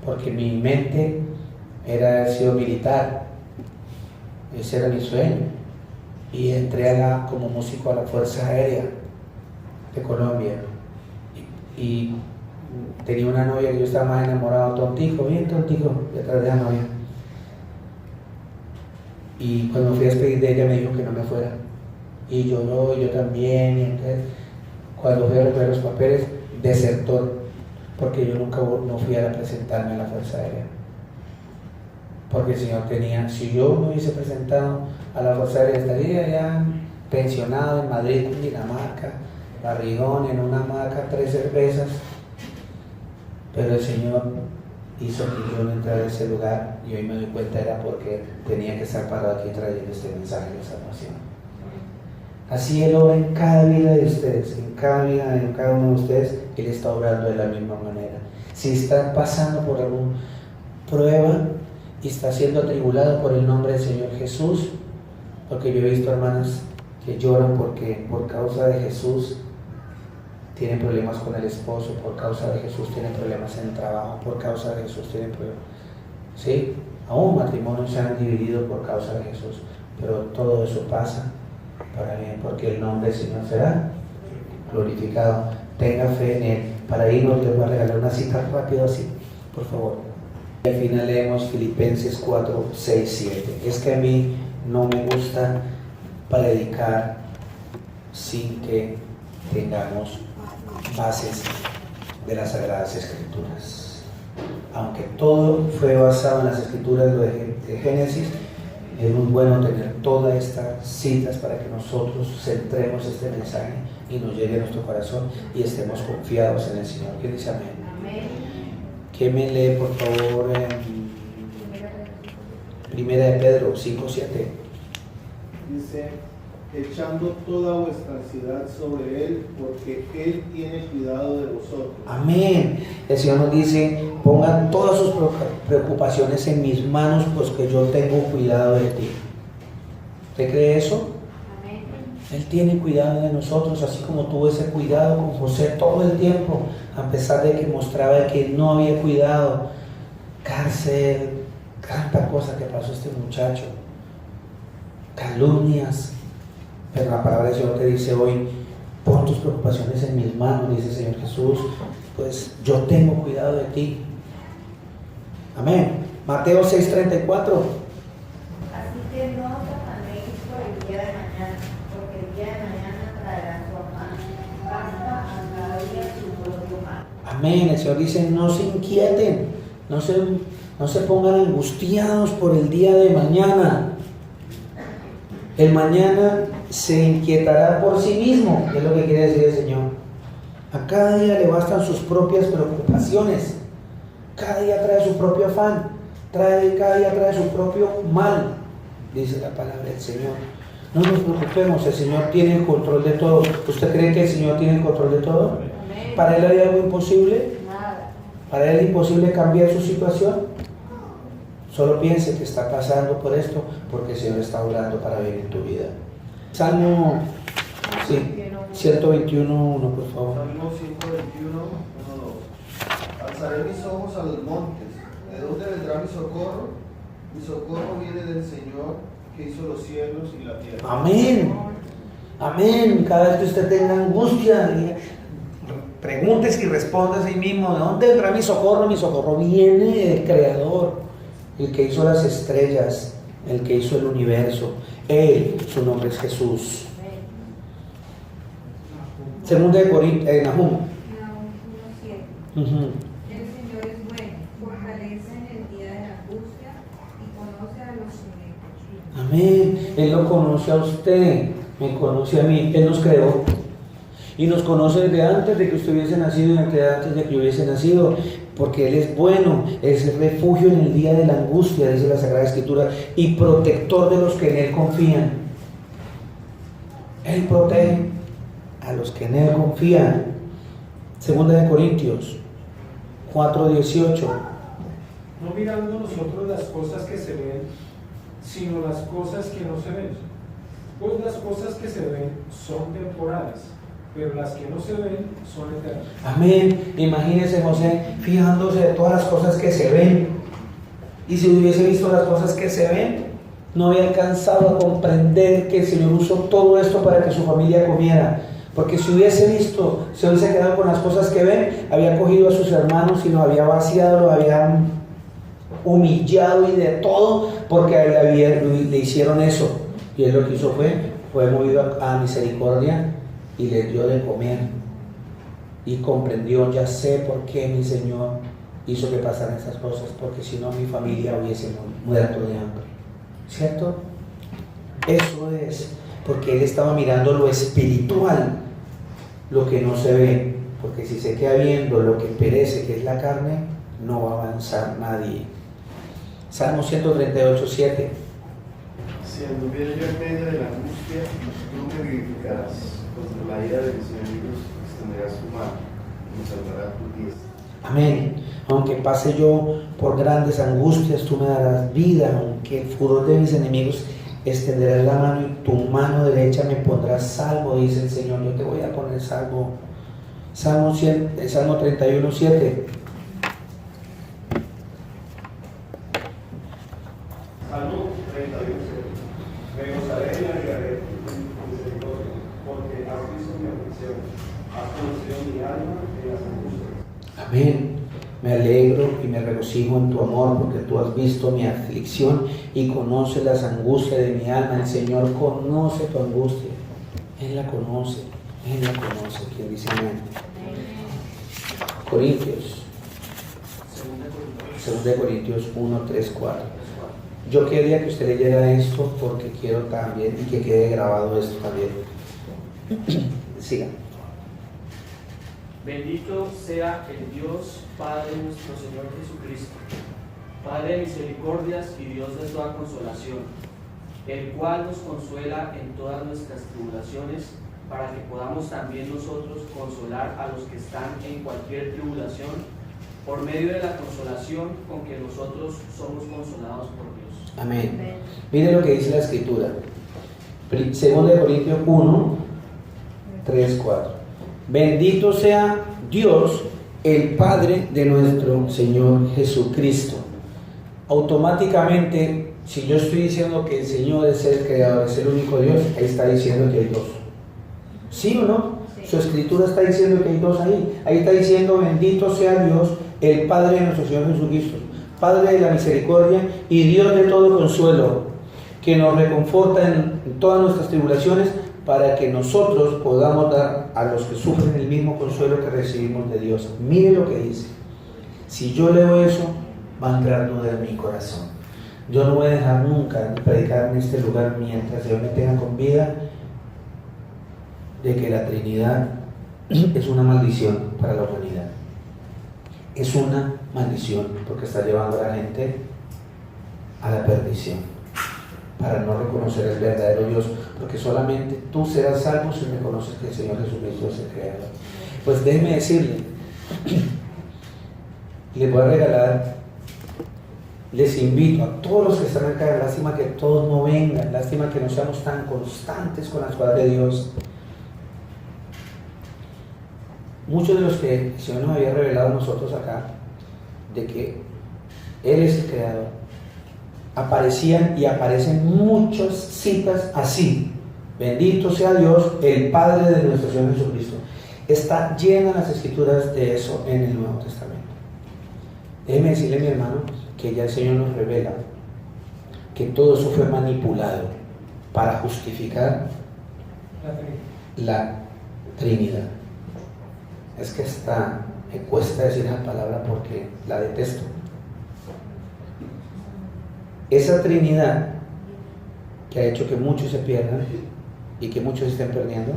porque mi mente era haber sido militar, ese era mi sueño, y entré como músico a la Fuerza Aérea de Colombia, y tenía una novia que yo estaba más enamorado, bien tontico, detrás de la novia, y cuando me fui a despedir de ella me dijo que no me fuera, y lloró, yo también, y entonces cuando fui a recoger los papeles, desertor, porque yo nunca no fui a presentarme a la Fuerza Aérea, porque el Señor tenía, si yo me hubiese presentado a la Fuerza Aérea, estaría ya pensionado en Madrid, en Dinamarca, barrigón, en una hamaca, 3 cervezas, pero el Señor hizo que yo no entrara a ese lugar, y hoy me doy cuenta era porque tenía que estar parado aquí trayendo este mensaje de salvación. Así Él obra en cada vida de ustedes, en cada vida, en cada uno de ustedes, Él está obrando de la misma manera. Si está pasando por alguna prueba y está siendo atribulado por el nombre del Señor Jesús, porque yo he visto hermanas que lloran porque por causa de Jesús tienen problemas con el esposo, por causa de Jesús tienen problemas en el trabajo, por causa de Jesús tienen problemas. ¿Sí? Aún matrimonios se han dividido por causa de Jesús, pero todo eso pasa para bien, porque el nombre del Señor será glorificado. Tenga fe en Él. Para irnos les voy a regalar una cita rápido así, por favor. Al final leemos Filipenses 4, 6, 7. Es que a mí no me gusta predicar sin que tengamos bases de las Sagradas Escrituras. Aunque todo fue basado en las Escrituras de Génesis, es muy bueno tener todas estas citas para que nosotros centremos este mensaje y nos llegue a nuestro corazón y estemos confiados en el Señor. ¿Quién dice amén? Amén. ¿Quién me lee, por favor, Primera de Pedro 5, 7? Dice, echando toda vuestra ansiedad sobre Él, porque Él tiene cuidado de vosotros. Amén. El Señor nos dice, pongan todas sus preocupaciones en mis manos, pues que yo tengo cuidado de ti. ¿Usted cree eso? Amén. Él tiene cuidado de nosotros, así como tuvo ese cuidado con José todo el tiempo, a pesar de que mostraba que no había cuidado. Cárcel, tanta cosa que pasó este muchacho, calumnias. Pero la palabra del Señor te dice hoy, pon tus preocupaciones en mis manos, dice el Señor Jesús, pues yo tengo cuidado de ti. Amén. Mateo 6:34. Así que no os afanéis por el día de mañana, porque el día de mañana traerá su afán. Basta a cada día su propio mal. Amén. El Señor dice, no se inquieten, no se pongan angustiados por el día de mañana. El mañana se inquietará por sí mismo, es lo que quiere decir el Señor. A cada día le bastan sus propias preocupaciones. Cada día trae su propio afán. Cada día trae su propio mal, dice la palabra del Señor. No nos preocupemos, el Señor tiene el control de todo. ¿Usted cree que el Señor tiene el control de todo? Amén. ¿Para Él hay algo imposible? Nada. Para él es imposible cambiar su situación. Solo piense que está pasando por esto porque el Señor está orando para vivir tu vida. Salmo 121, por favor. Salmo 121, 1, 2. Alzaré mis ojos a los montes. ¿De dónde vendrá mi socorro? Mi socorro viene del Señor que hizo los cielos y la tierra. Amén. Amén. Cada vez que usted tenga angustia, pregúntese y responda a sí mismo: ¿de dónde vendrá mi socorro? Mi socorro viene del Creador, el que hizo las estrellas, el que hizo el universo. Él, su nombre es Jesús. Segunda de Corintios, Nahum. El Señor es bueno, fortalece en el día de la angustia y conoce a los que me confían. Amén. Él lo conoce a usted, me conoce a mí. Él nos creó y nos conoce desde antes de que usted hubiese nacido y desde antes de que yo hubiese nacido, porque Él es bueno, es el refugio en el día de la angustia, dice la Sagrada Escritura, y protector de los que en Él confían. Él protege a los que en Él confían. Segunda de Corintios 4:18. No mirando nosotros las cosas que se ven, sino las cosas que no se ven. Pues las cosas que se ven son temporales, pero las que no se ven son eternas. Amén. Imagínese José fijándose de todas las cosas que se ven. Y si hubiese visto las cosas que se ven, no había alcanzado a comprender que el Señor usó todo esto para que su familia comiera. Porque si hubiese visto, se hubiese quedado con las cosas que ven, había cogido a sus hermanos y los había vaciado, los habían humillado y de todo, porque le hicieron eso. Y él lo que hizo fue movido a misericordia y les dio de comer. Y comprendió: ya sé por qué mi Señor hizo que pasaran esas cosas, porque si no mi familia hubiese muerto de hambre. ¿Cierto? Eso es, porque él estaba mirando lo espiritual, lo que no se ve, porque si se queda viendo lo que perece, que es la carne, no va a avanzar nadie. Salmo 138:7. Si anduviera yo en medio de la angustia, tú me vivificarás. Contra la ira de mis enemigos extenderás tu mano y me salvará tu diestra. Amén. Aunque pase yo por grandes angustias, tú me darás vida. Aunque el furor de mis enemigos, extenderás la mano y tu mano derecha me pondrás salvo, dice el Señor. Yo te voy a poner salvo. Salmo 31:7. Salmo 31. Me gozaré y me alegraré en tu misericordia, porque has visto mi aflicción, has conocido mi alma en las angustias. Amén. Me alegro y me regocijo en tu amor, porque tú has visto mi aflicción y conoces las angustias de mi alma. El Señor conoce tu angustia. Él la conoce. Él la conoce. ¿Quién dice amén? Corintios. 2 Corintios 1, 3, 4. Yo quería que usted leyera esto porque quiero también y que quede grabado esto también. Siga. Bendito sea el Dios, Padre nuestro Señor Jesucristo, Padre de misericordias y Dios de toda consolación, el cual nos consuela en todas nuestras tribulaciones, para que podamos también nosotros consolar a los que están en cualquier tribulación, por medio de la consolación con que nosotros somos consolados por Dios. Amén. Mire lo que dice la Escritura. 2 Corintios 1, 3, 4. Bendito sea Dios, el Padre de nuestro Señor Jesucristo. Automáticamente, si yo estoy diciendo que el Señor es el Creador, es el único Dios, ahí está diciendo que hay dos. ¿Sí o no? Sí. Su Escritura está diciendo que hay dos ahí. Ahí está diciendo: bendito sea Dios, el Padre de nuestro Señor Jesucristo, Padre de la misericordia y Dios de todo consuelo, que nos reconforta en todas nuestras tribulaciones, para que nosotros podamos dar a los que sufren el mismo consuelo que recibimos de Dios. Mire lo que dice. Si yo leo eso, va a entrar duda en mi corazón. Yo no voy a dejar nunca de predicar en este lugar mientras Dios me tenga con vida, de que la Trinidad es una maldición para la humanidad. Es una maldición porque está llevando a la gente a la perdición, para no reconocer el verdadero Dios, porque solamente tú serás salvo si reconoces que el Señor Jesucristo es el Creador. Pues déjeme decirle, Les voy a regalar, les invito a todos los que están acá, lástima que todos no vengan, lástima que no seamos tan constantes con las cosas de Dios. Muchos de los que el Señor nos había revelado a nosotros acá, de que Él es el Creador, aparecían y aparecen muchas citas así: bendito sea Dios, el Padre de nuestro Señor Jesucristo. Está llena las Escrituras de eso en el Nuevo Testamento. Déjeme decirle, mi hermano, que ya el Señor nos revela que todo eso fue manipulado para justificar la Trinidad. Es que me cuesta decir esa palabra porque la detesto. Esa Trinidad que ha hecho que muchos se pierdan y que muchos estén perdiendo.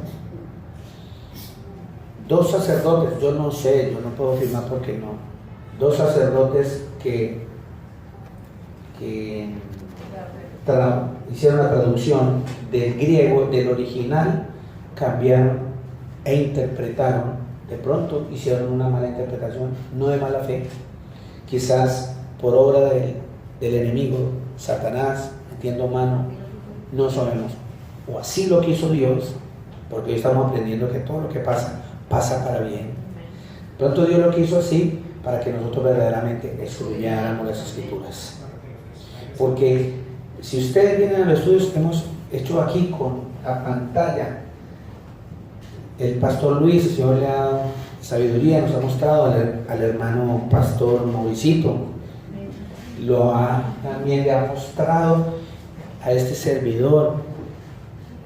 Dos sacerdotes, yo no sé, yo no puedo afirmar porque no. Dos sacerdotes que hicieron la traducción del griego, del original, cambiaron e interpretaron. De pronto hicieron una mala interpretación, no de mala fe, quizás por obra del enemigo, Satanás, metiendo mano, no sabemos. O así lo quiso Dios, porque hoy estamos aprendiendo que todo lo que pasa, pasa para bien. Pronto Dios lo quiso así para que nosotros verdaderamente estudiáramos las Escrituras. Porque si ustedes vienen a los estudios que hemos hecho aquí con la pantalla, el pastor Luis, el Señor le ha dado sabiduría, nos ha mostrado al hermano pastor Mauricito, también le ha mostrado a este servidor,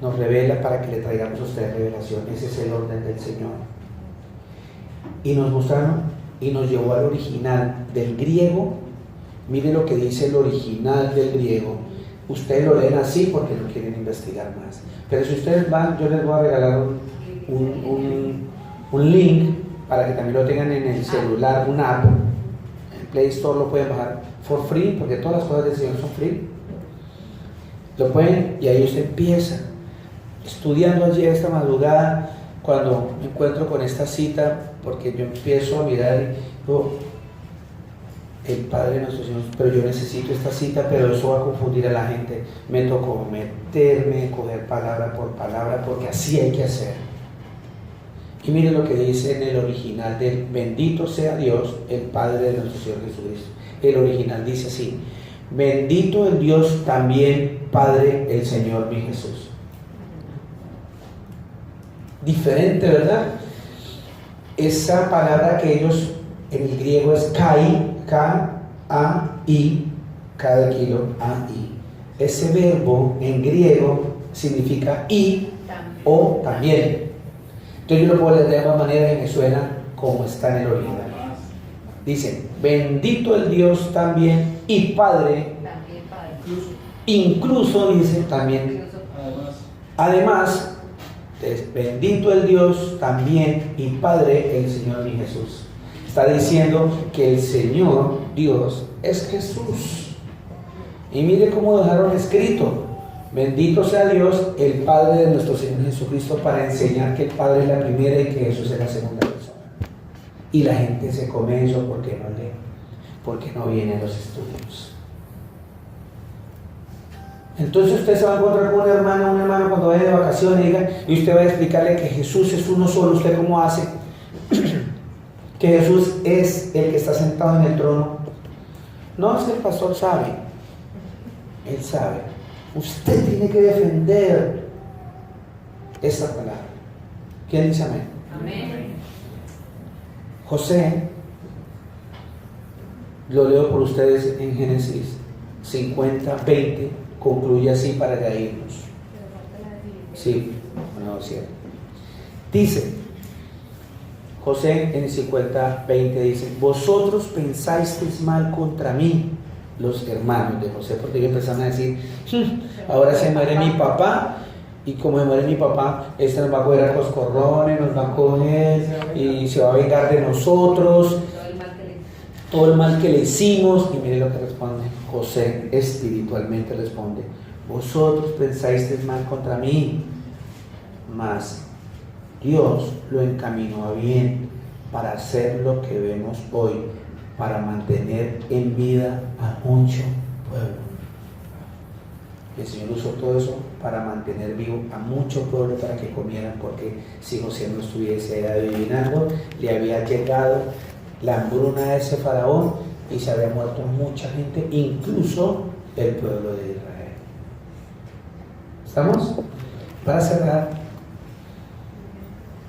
nos revela para que le traigamos a ustedes revelación. Ese es el orden del Señor. Y nos mostraron y nos llevó al original del griego. Mire lo que dice el original del griego. Ustedes lo leen así porque no quieren investigar más. Pero si ustedes van, yo les voy a regalar un link para que también lo tengan en el celular, una app. En Play Store lo pueden bajar for free, porque todas las cosas del Señor son free. Lo pueden, y ahí usted empieza estudiando allí esta madrugada. Cuando me encuentro con esta cita, porque yo empiezo a mirar y digo, el Padre de nuestro Señor, pero yo necesito esta cita, pero eso va a confundir a la gente. Me tocó meterme, coger palabra por palabra, porque así hay que hacer. Y mire lo que dice en el original del bendito sea Dios, el Padre de nuestro Señor Jesucristo. El original dice así: bendito el Dios también, Padre, el Señor mi Jesús. Diferente, ¿verdad? Esa palabra que ellos en el griego es kai, K-A-I, cada kilo, A-I. Ese verbo en griego significa y o también. Entonces yo lo puedo leer de alguna manera y me suena como está en el original. Dice, bendito el Dios también y Padre, incluso dice también, además, bendito el Dios también y Padre el Señor mi Jesús. Está diciendo que el Señor Dios es Jesús. Y mire cómo dejaron escrito: bendito sea Dios, el Padre de nuestro Señor Jesucristo, para enseñar que el Padre es la primera y que Jesús es la segunda persona. Y la gente se come eso porque no lee, porque no viene a los estudios. Entonces usted se va a encontrar con un hermano cuando vaya de vacaciones y usted va a explicarle que Jesús es uno solo. ¿Usted cómo hace? Que Jesús es el que está sentado en el trono. No es que el pastor sabe, él sabe. Usted tiene que defender esta palabra. ¿Quién dice amén? Amén. José, lo leo por ustedes en Génesis 50:20, concluye así para ya irnos. Sí, no, cierto. Dice José en el 50:20, dice: vosotros pensáis mal contra mí, los hermanos de José, porque ellos empezaron a decir, ahora se muere mi papá, y como se muere mi papá, este nos va a coger a coscorrones, nos va a coger y se va a vengar de nosotros, todo el mal que le hicimos. Y mire lo que responde José, espiritualmente responde: vosotros pensáis mal contra mí, mas Dios lo encaminó a bien para hacer lo que vemos hoy, para mantener en vida a mucho pueblo. El Señor usó todo eso para mantener vivo a mucho pueblo para que comieran, porque si José no estuviese adivinando, le había llegado la hambruna a ese faraón y se había muerto mucha gente, incluso el pueblo de Israel. ¿Estamos? Para cerrar,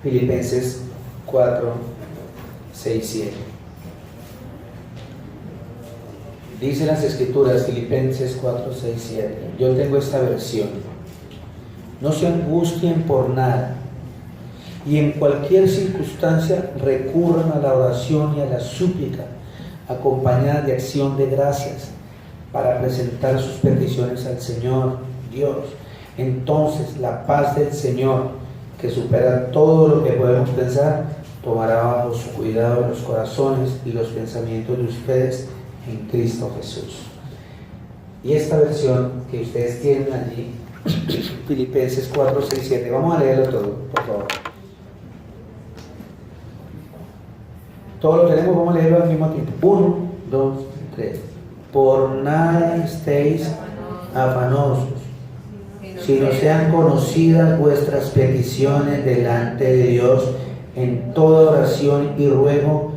Filipenses 4, 6, 7. Dice las Escrituras, Filipenses 4, 6, 7. Yo tengo esta versión. No se angustien por nada, y en cualquier circunstancia recurran a la oración y a la súplica, acompañada de acción de gracias, para presentar sus peticiones al Señor Dios. Entonces la paz del Señor, que supera todo lo que podemos pensar, tomará bajo su cuidado los corazones y los pensamientos de ustedes en Cristo Jesús. Y esta versión que ustedes tienen allí, Filipenses 4, 6, 7, vamos a leerlo todo, por favor. Todo lo tenemos, vamos a leerlo al mismo tiempo. 1, 2, 3. Por nada estéis afanosos, sino sean conocidas vuestras peticiones delante de Dios en toda oración y ruego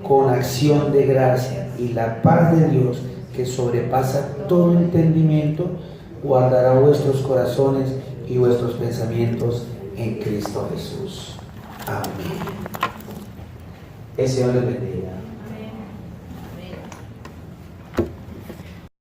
con acción de gracia, y la paz de Dios, que sobrepasa todo entendimiento, guardará vuestros corazones y vuestros pensamientos en Cristo Jesús. Amén. El Señor les bendiga.